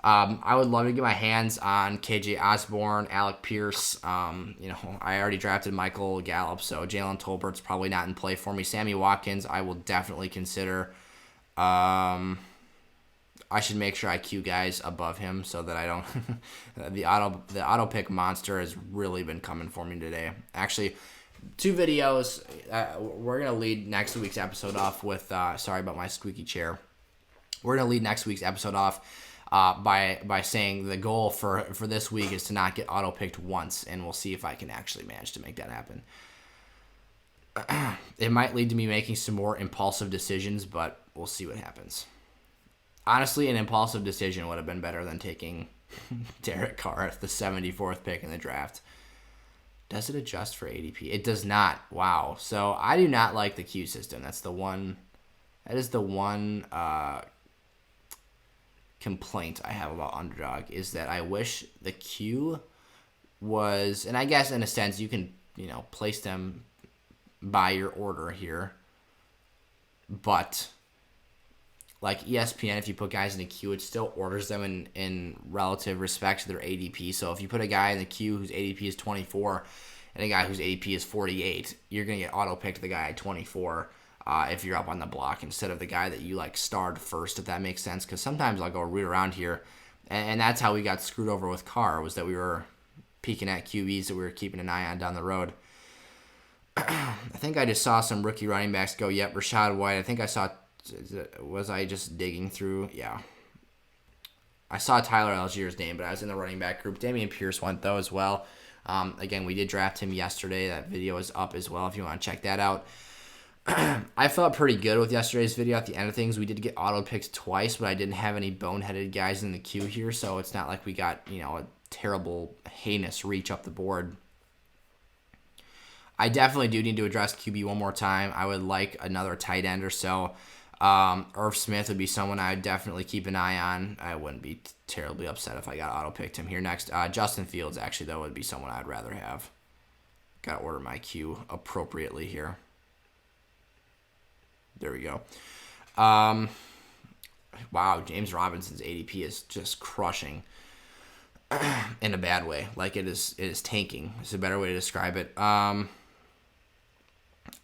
I would love to get my hands on KJ Osborne, Alec Pierce. I already drafted Michael Gallup, so Jalen Tolbert's probably not in play for me. Sammy Watkins, I will definitely consider. I should make sure I queue guys above him so that I don't. the auto pick monster has really been coming for me today. Actually, 2 videos. We're going to lead next week's episode off with, sorry about my squeaky chair. We're going to lead next week's episode off by saying the goal for this week is to not get auto-picked once, and we'll see if I can actually manage to make that happen. It might lead to me making some more impulsive decisions, but we'll see what happens. Honestly, an impulsive decision would have been better than taking Derek Carr at the 74th pick in the draft. Does it adjust for ADP? It does not. Wow. So I do not like the queue system. That is the one complaint I have about Underdog, is that I wish the queue was, and I guess in a sense you can, place them by your order here, but like ESPN, if you put guys in the queue, it still orders them in relative respect to their ADP. So if you put a guy in the queue whose ADP is 24 and a guy whose ADP is 48, you're going to get auto-picked the guy at 24 if you're up on the block instead of the guy that you starred first, if that makes sense. Because sometimes I'll go root around here, and that's how we got screwed over with Carr, was that we were peeking at QBs that we were keeping an eye on down the road. I think I just saw some rookie running backs go. Yep, Rashad White. I think I saw. Was I just digging through? Yeah. I saw Tyler Allgeier's name, but I was in the running back group. Dameon Pierce went, though, as well. Again, we did draft him yesterday. That video is up as well if you want to check that out. I felt pretty good with yesterday's video at the end of things. We did get auto-picked twice, but I didn't have any boneheaded guys in the queue here, so it's not like we got, a terrible, heinous reach up the board. I definitely do need to address QB one more time. I would like another tight end or so. Irv Smith would be someone I would definitely keep an eye on. I wouldn't be terribly upset if I got auto-picked him here next. Justin Fields, actually, though, would be someone I'd rather have. Got to order my queue appropriately here. There we go. Wow, James Robinson's ADP is just crushing in a bad way. Like it is tanking. It's a better way to describe it.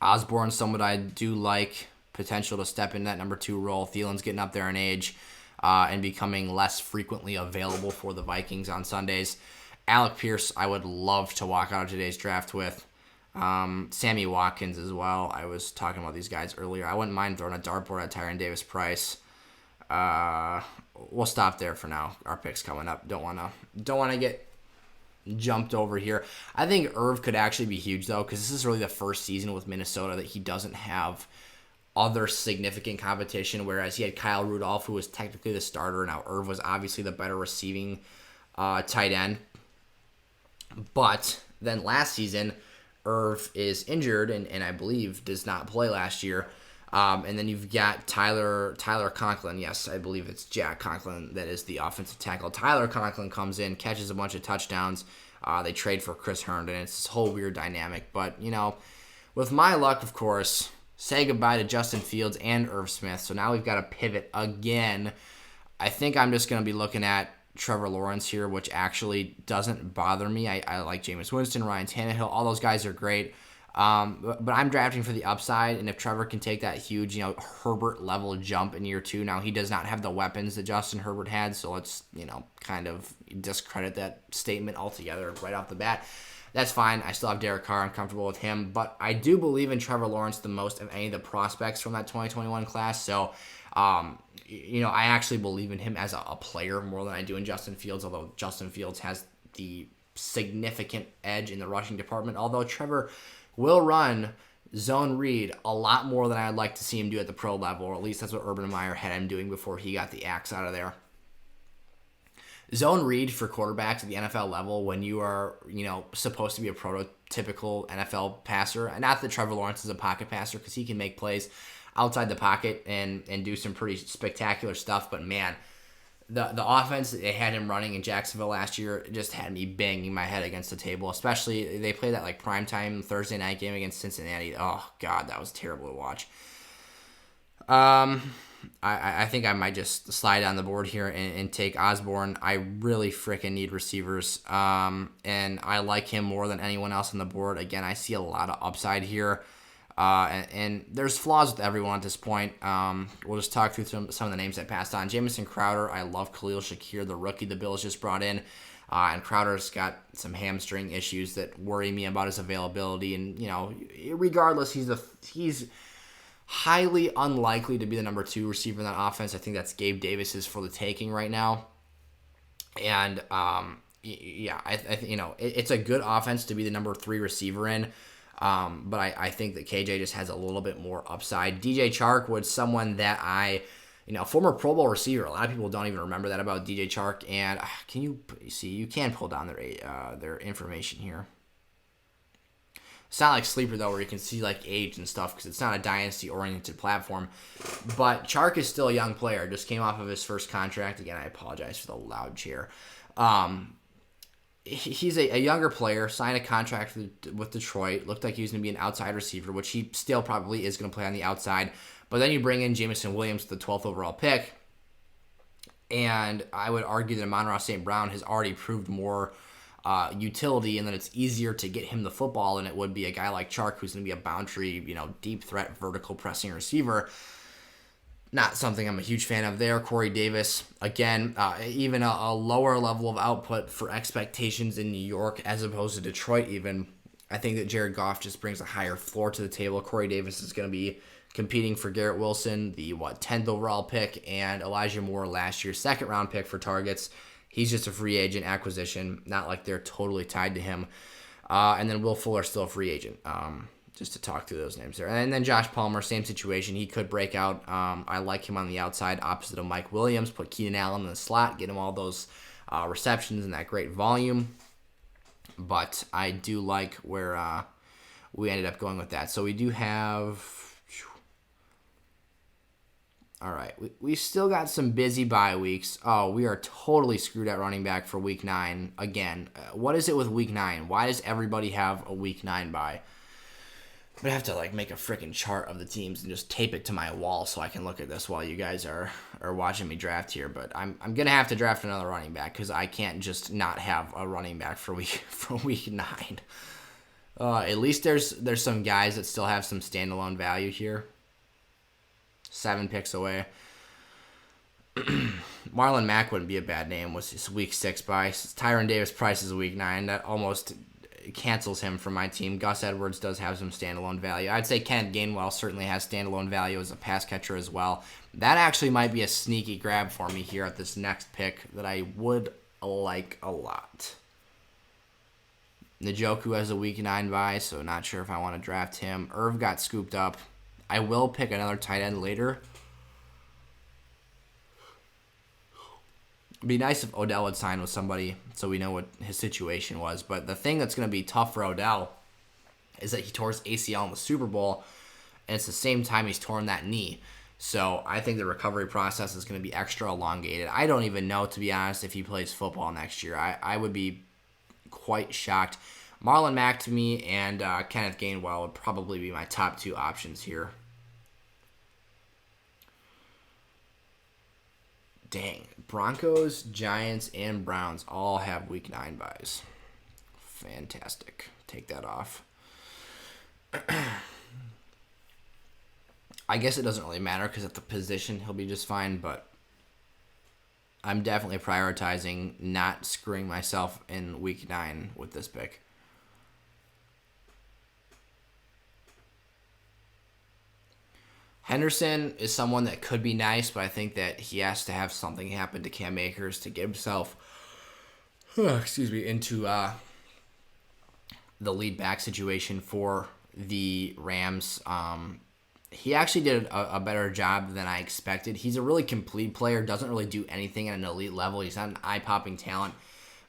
Osborne, someone I do like. Potential to step in that number 2 role. Thielen's getting up there in age and becoming less frequently available for the Vikings on Sundays. Alec Pierce, I would love to walk out of today's draft with. Sammy Watkins as well. I was talking about these guys earlier. I wouldn't mind throwing a dartboard at Tyron Davis-Price. We'll stop there for now. Our pick's coming up. Don't wanna get jumped over here. I think Irv could actually be huge though, because this is really the first season with Minnesota that he doesn't have other significant competition, whereas he had Kyle Rudolph, who was technically the starter. Now Irv was obviously the better receiving tight end. But then last season, Irv is injured and I believe does not play last year. And then you've got Tyler Conklin. Yes, I believe it's Jack Conklin that is the offensive tackle. Tyler Conklin comes in, catches a bunch of touchdowns. They trade for Chris Herndon. It's this whole weird dynamic. But, with my luck, of course, say goodbye to Justin Fields and Irv Smith. So now we've got to pivot again. I think I'm just going to be looking at Trevor Lawrence here, which actually doesn't bother me. I like Jameis Winston, Ryan Tannehill. All those guys are great. But I'm drafting for the upside, and if Trevor can take that huge, Herbert-level jump in year 2, now he does not have the weapons that Justin Herbert had, so let's, kind of discredit that statement altogether right off the bat. That's fine. I still have Derek Carr. I'm comfortable with him. But I do believe in Trevor Lawrence the most of any of the prospects from that 2021 class. So, I actually believe in him as a player more than I do in Justin Fields, although Justin Fields has the significant edge in the rushing department. Although Trevor will run zone read a lot more than I'd like to see him do at the pro level, or at least that's what Urban Meyer had him doing before he got the axe out of there. Zone read for quarterbacks at the NFL level when you are, supposed to be a prototypical NFL passer. And not that Trevor Lawrence is a pocket passer, because he can make plays outside the pocket and do some pretty spectacular stuff. But man, the offense that they had him running in Jacksonville last year just had me banging my head against the table. Especially they played that like primetime Thursday night game against Cincinnati. Oh God, that was terrible to watch. I think I might just slide on the board here and take Osborne. I really freaking need receivers. And I like him more than anyone else on the board. Again, I see a lot of upside here. And there's flaws with everyone at this point. We'll just talk through some of the names I passed on. Jameson Crowder, I love Khalil Shakir, the rookie the Bills just brought in. And Crowder's got some hamstring issues that worry me about his availability. And, regardless, he's highly unlikely to be the number 2 receiver in that offense. I think that's Gabe Davis's for the taking right now. And, it's a good offense to be the number 3 receiver in. But I think that KJ just has a little bit more upside. DJ Chark was someone that former Pro Bowl receiver. A lot of people don't even remember that about DJ Chark. And can you see? You can pull down their information here. It's not like Sleeper, though, where you can see like age and stuff, because it's not a dynasty-oriented platform. But Chark is still a young player. Just came off of his first contract. Again, I apologize for the loud chair. He's a younger player, signed a contract with Detroit. Looked like he was going to be an outside receiver, which he still probably is going to play on the outside. But then you bring in Jamison Williams, the 12th overall pick. And I would argue that Amon-Ra St. Brown has already proved more utility, and that it's easier to get him the football than it would be a guy like Chark, who's going to be a boundary, deep threat, vertical pressing receiver. Not something I'm a huge fan of there. Corey Davis, again, even a lower level of output for expectations in New York as opposed to Detroit even. I think that Jared Goff just brings a higher floor to the table. Corey Davis is going to be competing for Garrett Wilson, the 10th overall pick, and Elijah Moore, last year's 2nd round pick for targets. He's just a free agent acquisition, not like they're totally tied to him. And then Will Fuller, still a free agent, just to talk through those names there. And then Josh Palmer, same situation. He could break out. I like him on the outside, opposite of Mike Williams. Put Keenan Allen in the slot, get him all those receptions and that great volume. But I do like where we ended up going with that. So we do have... All right, we still got some busy bye weeks. Oh, we are totally screwed at running back for week 9 again. What is it with week 9? Why does everybody have a week 9 bye? I'm gonna have to like make a freaking chart of the teams and just tape it to my wall so I can look at this while you guys are watching me draft here. But I'm gonna have to draft another running back because I can't just not have a running back for week 9. At least there's some guys that still have some standalone value here. 7 picks away. Marlon Mack wouldn't be a bad name. Was his week 6 bye. Tyron Davis Price is a week 9. That almost cancels him from my team. Gus Edwards does have some standalone value. I'd say Kenneth Gainwell certainly has standalone value as a pass catcher as well. That actually might be a sneaky grab for me here at this next pick that I would like a lot. Njoku has a week 9 bye, so not sure if I want to draft him. Irv got scooped up. I will pick another tight end later. It'd be nice if Odell would sign with somebody so we know what his situation was. But the thing that's going to be tough for Odell is that he tore his ACL in the Super Bowl, and it's the same time he's torn that knee. So I think the recovery process is going to be extra elongated. I don't even know, to be honest, if he plays football next year. I would be quite shocked. Marlon Mack to me and Kenneth Gainwell would probably be my top 2 options here. Dang. Broncos, Giants, and Browns all have week 9 byes. Fantastic. Take that off. I guess it doesn't really matter because at the position he'll be just fine, but I'm definitely prioritizing not screwing myself in week 9 with this pick. Henderson is someone that could be nice, but I think that he has to have something happen to Cam Akers to get himself into the lead back situation for the Rams. He actually did a better job than I expected. He's a really complete player, doesn't really do anything at an elite level. He's not an eye-popping talent,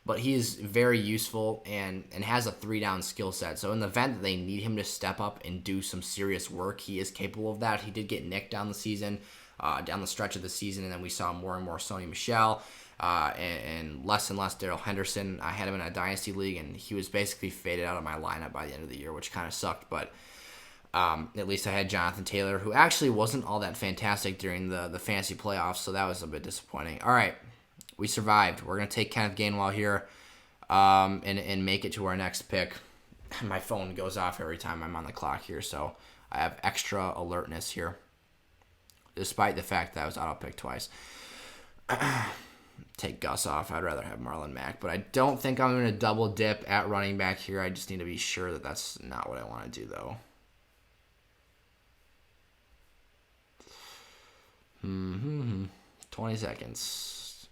but he is very useful and has a 3-down skill set. So in the event that they need him to step up and do some serious work, he is capable of that. He did get nicked down the stretch of the season, and then we saw more and more Sony Michel and less Daryl Henderson. I had him in a dynasty league, and he was basically faded out of my lineup by the end of the year, which kind of sucked, but at least I had Jonathan Taylor, who actually wasn't all that fantastic during the fantasy playoffs, so that was a bit disappointing. All right, we survived. We're going to take Kenneth Gainwell here and make it to our next pick. My phone goes off every time I'm on the clock here, so I have extra alertness here, despite the fact that I was auto-picked twice. Take Gus off. I'd rather have Marlon Mack, but I don't think I'm going to double dip at running back here. I just need to be sure that that's not what I want to do, though. 20 seconds.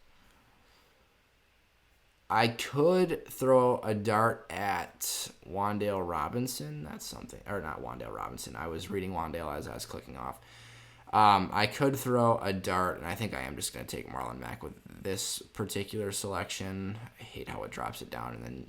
I could throw a dart at Wan'Dale Robinson. That's something. Or not Wan'Dale Robinson. I was reading Wan'Dale as I was clicking off. I could throw a dart, and I think I am just going to take Marlon Mack with this particular selection. I hate how it drops it down, and then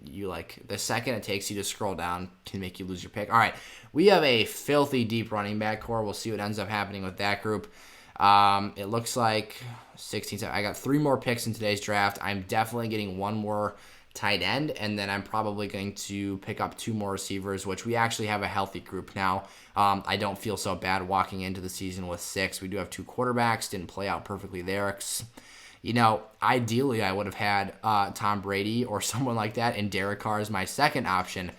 the second it takes you to scroll down to make you lose your pick. All right, we have a filthy deep running back core. We'll see what ends up happening with that group. It looks like 16. I got 3 more picks in today's draft. I'm definitely getting 1 more tight end, and then I'm probably going to pick up 2 more receivers, which we actually have a healthy group now. I don't feel so bad walking into the season with 6. We do have 2 quarterbacks. Didn't play out perfectly there. Ideally, I would have had Tom Brady or someone like that, and Derek Carr is my second option.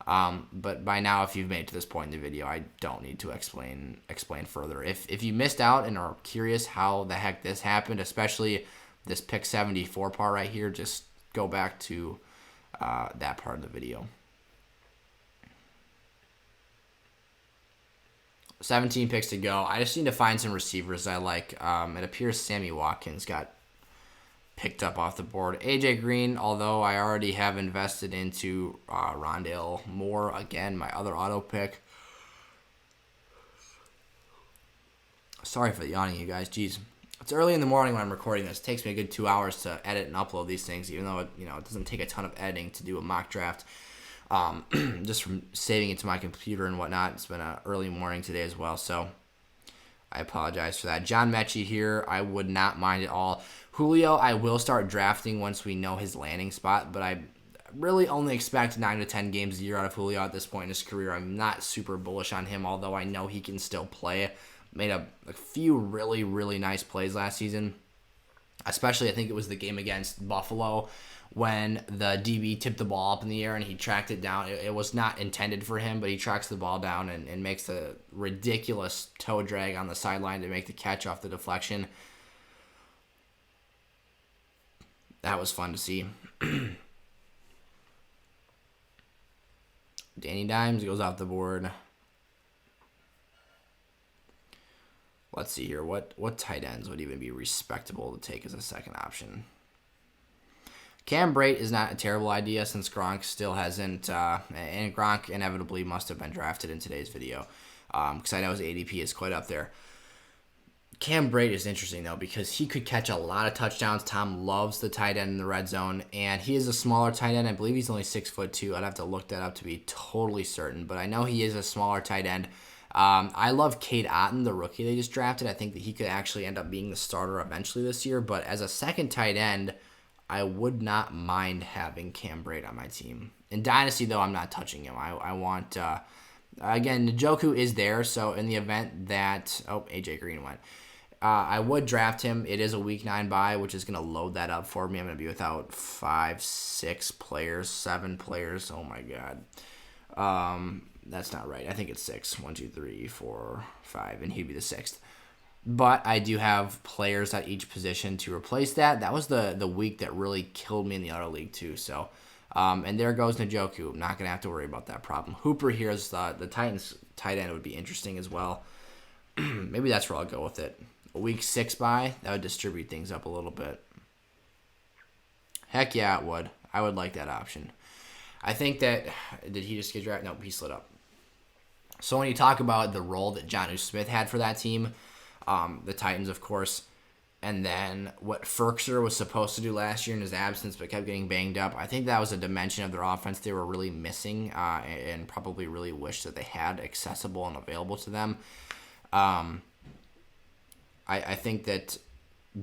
But by now, if you've made it to this point in the video, I don't need to explain further. If you missed out and are curious how the heck this happened, especially this pick 74 part right here, just go back to that part of the video. 17 picks to go. I just need to find some receivers I like. It appears Sammy Watkins got picked up off the board. AJ Green, although I already have invested into Rondale Moore, again, my other auto pick. Sorry for the yawning, you guys. Jeez. It's early in the morning when I'm recording this. It takes me a good 2 hours to edit and upload these things, even though it doesn't take a ton of editing to do a mock draft. just from saving it to my computer and whatnot. It's been an early morning today as well, so I apologize for that. John Mechie here, I would not mind at all. Julio, I will start drafting once we know his landing spot, but I really only expect 9 to 10 games a year out of Julio at this point in his career. I'm not super bullish on him, although I know he can still play. Made a few really, really nice plays last season, especially I think it was the game against Buffalo when the DB tipped the ball up in the air and he tracked it down. It was not intended for him, but he tracks the ball down and makes a ridiculous toe drag on the sideline to make the catch off the deflection. That was fun to see. Danny Dimes goes off the board. Let's see here. What tight ends would even be respectable to take as a second option? Cam Braid is not a terrible idea since Gronk still hasn't, and Gronk inevitably must have been drafted in today's video because I know his ADP is quite up there. Cam Braid is interesting, though, because he could catch a lot of touchdowns. Tom loves the tight end in the red zone, and he is a smaller tight end. I believe he's only 6'2". I'd have to look that up to be totally certain, but I know he is a smaller tight end. I love Cade Otten, the rookie they just drafted. I think that he could actually end up being the starter eventually this year, but as a second tight end, I would not mind having Cam Braid on my team. In Dynasty, though, I'm not touching him. I want, again, Njoku is there, so in the event that, AJ Green went. I would draft him. It is a week 9 bye, which is going to load that up for me. I'm going to be without 5, 6 players, 7 players. Oh, my God. That's not right. I think it's 6. 1, 2, 3, 4, 5, and he'd be the 6th. But I do have players at each position to replace that. That was the week that really killed me in the other league, too. So, and there goes Njoku. I'm not going to have to worry about that problem. Hooper here is the Titans tight end would be interesting as well. Maybe that's where I'll go with it. A week 6 bye, that would distribute things up a little bit. Heck yeah, it would. I would like that option. I think that, did he just get drafted? No, he slid up. So when you talk about the role that Jonnu Smith had for that team, the Titans, of course, and then what Ferkser was supposed to do last year in his absence but kept getting banged up, I think that was a dimension of their offense they were really missing and probably really wish that they had accessible and available to them. I think that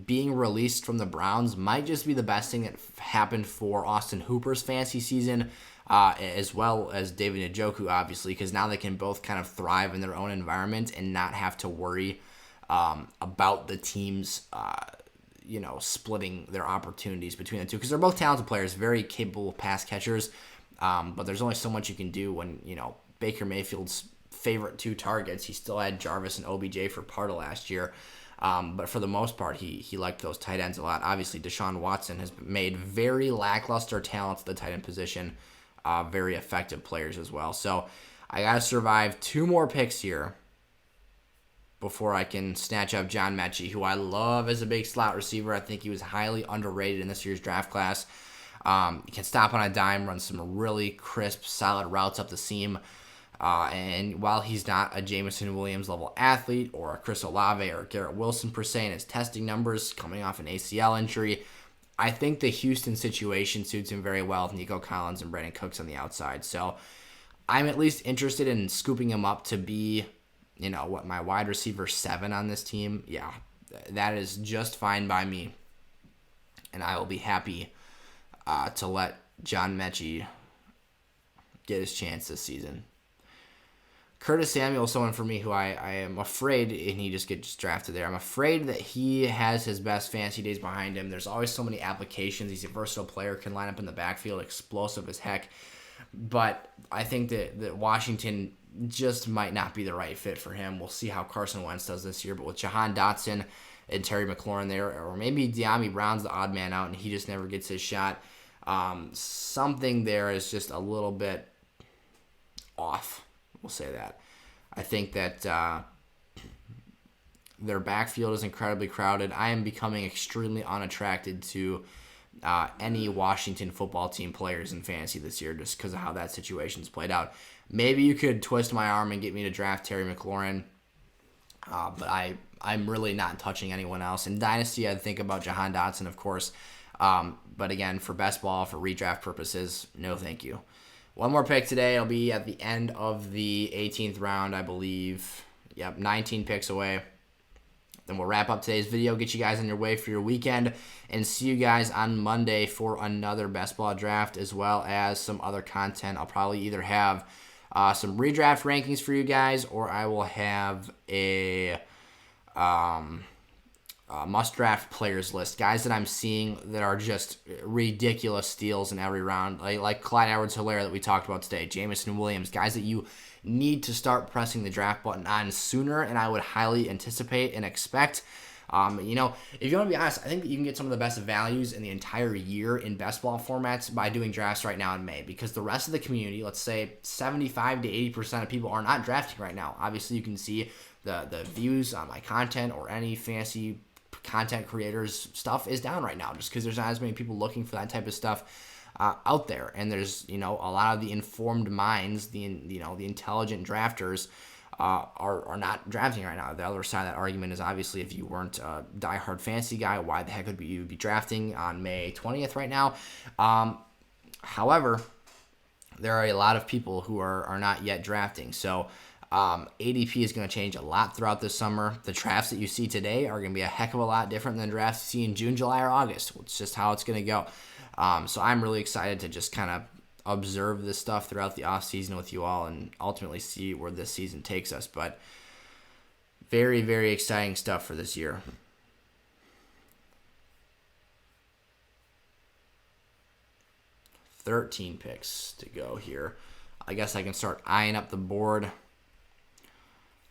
being released from the Browns might just be the best thing that happened for Austin Hooper's fantasy season, as well as David Njoku, obviously, because now they can both kind of thrive in their own environment and not have to worry about the teams, splitting their opportunities between the two, because they're both talented players, very capable pass catchers, but there's only so much you can do when, Baker Mayfield's favorite 2 targets, he still had Jarvis and OBJ for part of last year. But for the most part, he liked those tight ends a lot. Obviously, Deshaun Watson has made very lackluster talents at the tight end position very effective players as well. So I got to survive 2 more picks here before I can snatch up John Mechie, who I love as a big slot receiver. I think he was highly underrated in this year's draft class. He can stop on a dime, run some really crisp, solid routes up the seam. And while he's not a Jameson Williams level athlete or a Chris Olave or Garrett Wilson per se in his testing numbers coming off an ACL injury, I think the Houston situation suits him very well with Nico Collins and Brandon Cooks on the outside. So I'm at least interested in scooping him up to be, my wide receiver 7 on this team. Yeah, that is just fine by me. And I will be happy to let John Mechie get his chance this season. Curtis Samuel, someone for me who I am afraid, and he just gets drafted there, I'm afraid that he has his best fantasy days behind him. There's always so many applications. He's a versatile player, can line up in the backfield, explosive as heck. But I think that Washington just might not be the right fit for him. We'll see how Carson Wentz does this year. But with Jahan Dotson and Terry McLaurin there, or maybe De'Ami Brown's the odd man out and he just never gets his shot, something there is just a little bit off. We'll say that. I think that their backfield is incredibly crowded. I am becoming extremely unattracted to any Washington football team players in fantasy this year just because of how that situation's played out. Maybe you could twist my arm and get me to draft Terry McLaurin, but I'm really not touching anyone else. In Dynasty, I'd think about Jahan Dotson, of course. But again, for best ball, for redraft purposes, no thank you. One more pick today. It'll be at the end of the 18th round, I believe. Yep, 19 picks away. Then we'll wrap up today's video, get you guys on your way for your weekend, and see you guys on Monday for another best ball draft, as well as some other content. I'll probably either have some redraft rankings for you guys, or I will have a must-draft players list. Guys that I'm seeing that are just ridiculous steals in every round, like Clyde Edwards-Helaire that we talked about today, Jameson Williams, guys that you need to start pressing the draft button on sooner, and I would highly anticipate and expect. If you want to be honest, I think that you can get some of the best values in the entire year in best ball formats by doing drafts right now in May, because the rest of the community, let's say 75 to 80% of people, are not drafting right now. Obviously, you can see the views on my content or any fancy content creators stuff is down right now, just because there's not as many people looking for that type of stuff out there, and there's a lot of the informed minds, the intelligent drafters are not drafting right now. The other side of that argument is, obviously, if you weren't a diehard fantasy guy, why the heck would you be drafting on May 20th right now? However, there are a lot of people who are not yet drafting, so ADP is going to change a lot throughout this summer. The drafts that you see today are going to be a heck of a lot different than drafts you see in June, July, or August. It's just how it's going to go. So I'm really excited to just kind of observe this stuff throughout the offseason with you all and ultimately see where this season takes us. But very, very exciting stuff for this year. $13 picks to go here. I guess I can start eyeing up the board.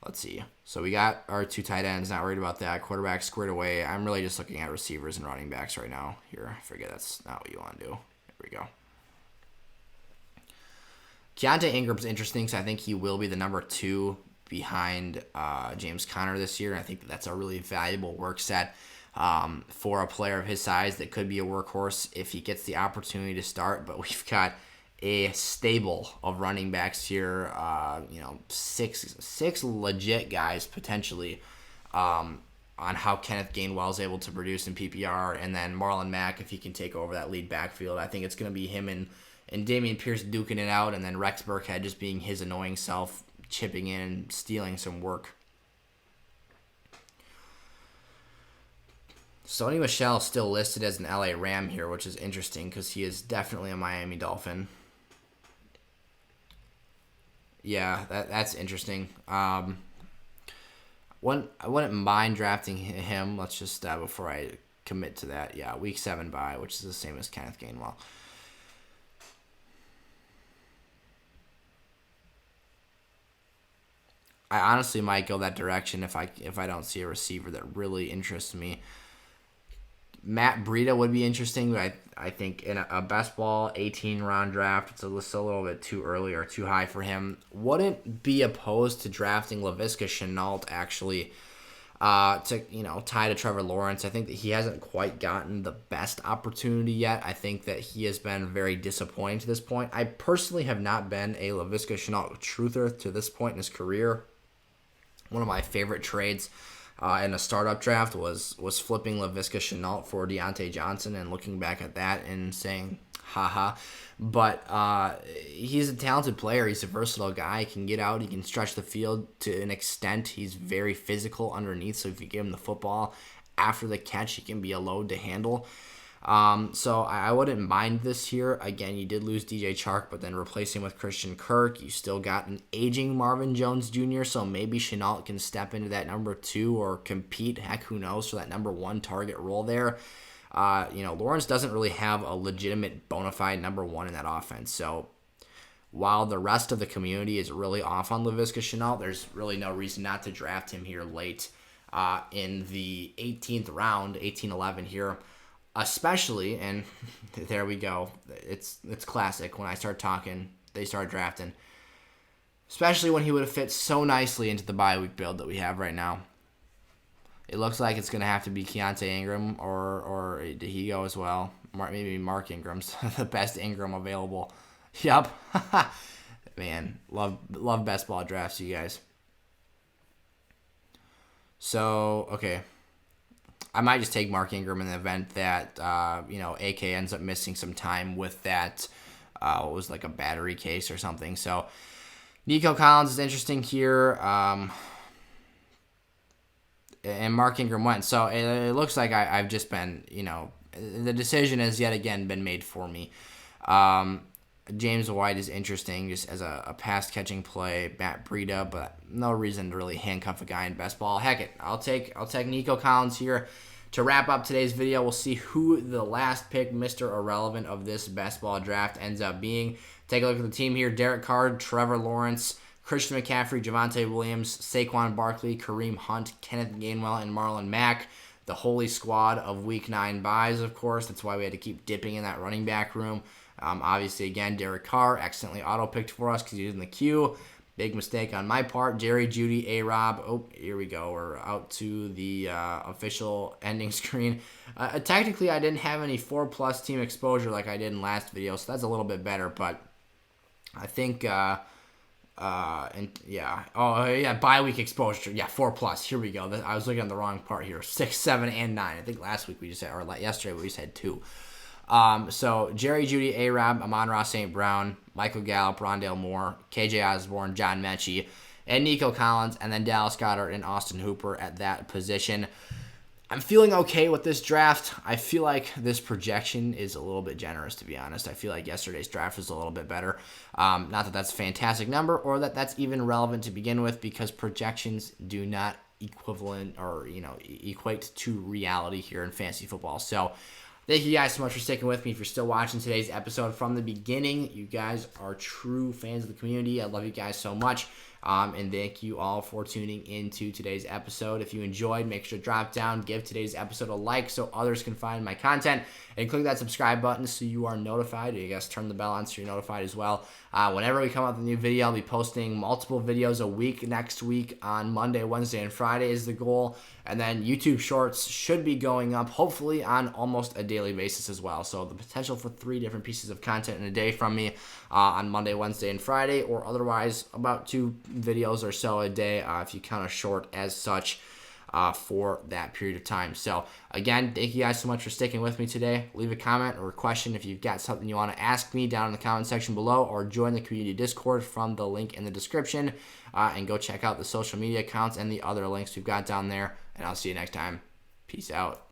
Let's see. So we got our 2 tight ends. Not worried about that. Quarterback squared away. I'm really just looking at receivers and running backs right now. Here, I forget that's not what you want to do. There we go. Keontae Ingram's interesting, so I think he will be the number 2 behind James Conner this year. I think that's a really valuable work set for a player of his size that could be a workhorse if he gets the opportunity to start. But we've got a stable of running backs here, six legit guys potentially on how Kenneth Gainwell is able to produce in PPR, and then Marlon Mack, if he can take over that lead backfield. I think it's going to be him and Dameon Pierce duking it out, and then Rex Burkhead just being his annoying self, chipping in and stealing some work. Sony Michel still listed as an LA Ram here, which is interesting because he is definitely a Miami Dolphin. Yeah, that's interesting. I wouldn't mind drafting him. Let's just before I commit to that. Yeah, week 7 bye, which is the same as Kenneth Gainwell. I honestly might go that direction if I don't see a receiver that really interests me. Matt Breida would be interesting, but I think in a best ball 18-round draft, it's a little bit too early or too high for him. Wouldn't be opposed to drafting Laviska Shenault, actually, to tie to Trevor Lawrence. I think that he hasn't quite gotten the best opportunity yet. I think that he has been very disappointing to this point. I personally have not been a Laviska Shenault truther to this point in his career. One of my favorite trades in a startup draft was flipping Laviska Shenault for Deontay Johnson and looking back at that and saying, haha. But he's a talented player. He's a versatile guy. He can get out. He can stretch the field to an extent. He's very physical underneath, so if you give him the football after the catch, he can be a load to handle. So I wouldn't mind this here. Again, you did lose DJ Chark, but then replacing with Christian Kirk, you still got an aging Marvin Jones Jr., so maybe Shenault can step into that number 2 or compete, heck, who knows, for that number 1 target role there. Lawrence doesn't really have a legitimate bona fide number 1 in that offense, so while the rest of the community is really off on Laviska Shenault, there's really no reason not to draft him here late in the 18th round, 18-11 here. Especially, and there we go, it's classic. When I start talking, they start drafting. Especially when he would have fit so nicely into the bye week build that we have right now. It looks like it's going to have to be Keontae Ingram, or did he go as well? Maybe Mark Ingram's the best Ingram available. Yup. Man, love best ball drafts, you guys. So, okay. I might just take Mark Ingram in the event that, AK ends up missing some time with that what was like a battery case or something. So Nico Collins is interesting here. And Mark Ingram went. So it looks like I've just been, the decision has yet again been made for me. James White is interesting just as a pass-catching play, Matt Breida, but no reason to really handcuff a guy in best ball. Heck it, I'll take Nico Collins here. To wrap up today's video, we'll see who the last pick, Mr. Irrelevant, of this best ball draft ends up being. Take a look at the team here. Derek Carr, Trevor Lawrence, Christian McCaffrey, Javonte Williams, Saquon Barkley, Kareem Hunt, Kenneth Gainwell, and Marlon Mack. The holy squad of Week 9 buys, of course. That's why we had to keep dipping in that running back room. Obviously, again, Derek Carr accidentally auto-picked for us because he was in the queue. Big mistake on my part. Jerry, Judy, A-Rob. Oh, here we go. We're out to the official ending screen. Technically, I didn't have any 4-plus team exposure like I did in last video, so that's a little bit better. But I think, bye week exposure. Yeah, 4+. Here we go. I was looking at the wrong part here. 6, 7, and 9. I think last week we just had, or yesterday we just had 2. So Jerry, Judy, A-Rob, Amon-Ra St. Brown, Michael Gallup, Rondale Moore, KJ Osborne, John Mechie, and Nico Collins, and then Dallas Goedert and Austin Hooper at that position. I'm feeling okay with this draft. I feel like this projection is a little bit generous, to be honest. I feel like yesterday's draft was a little bit better. Not that that's a fantastic number or that that's even relevant to begin with, because projections do not equate to reality here in fantasy football. So thank you guys so much for sticking with me. If you're still watching today's episode from the beginning, you guys are true fans of the community. I love you guys so much. And thank you all for tuning into today's episode. If you enjoyed, make sure to drop down, give today's episode a like so others can find my content, and click that subscribe button so you are notified. You guys turn the bell on so you're notified as well. Whenever we come out with a new video, I'll be posting multiple videos a week. Next week on Monday, Wednesday, and Friday is the goal. And then YouTube Shorts should be going up, hopefully, on almost a daily basis as well. So the potential for 3 different pieces of content in a day from me on Monday, Wednesday, and Friday, or otherwise about 2 videos or so a day if you count a short as such for that period of time. So again, thank you guys so much for sticking with me today. Leave a comment or a question if you've got something you want to ask me down in the comment section below, or join the community Discord from the link in the description, and go check out the social media accounts and the other links we've got down there. And I'll see you next time. Peace out.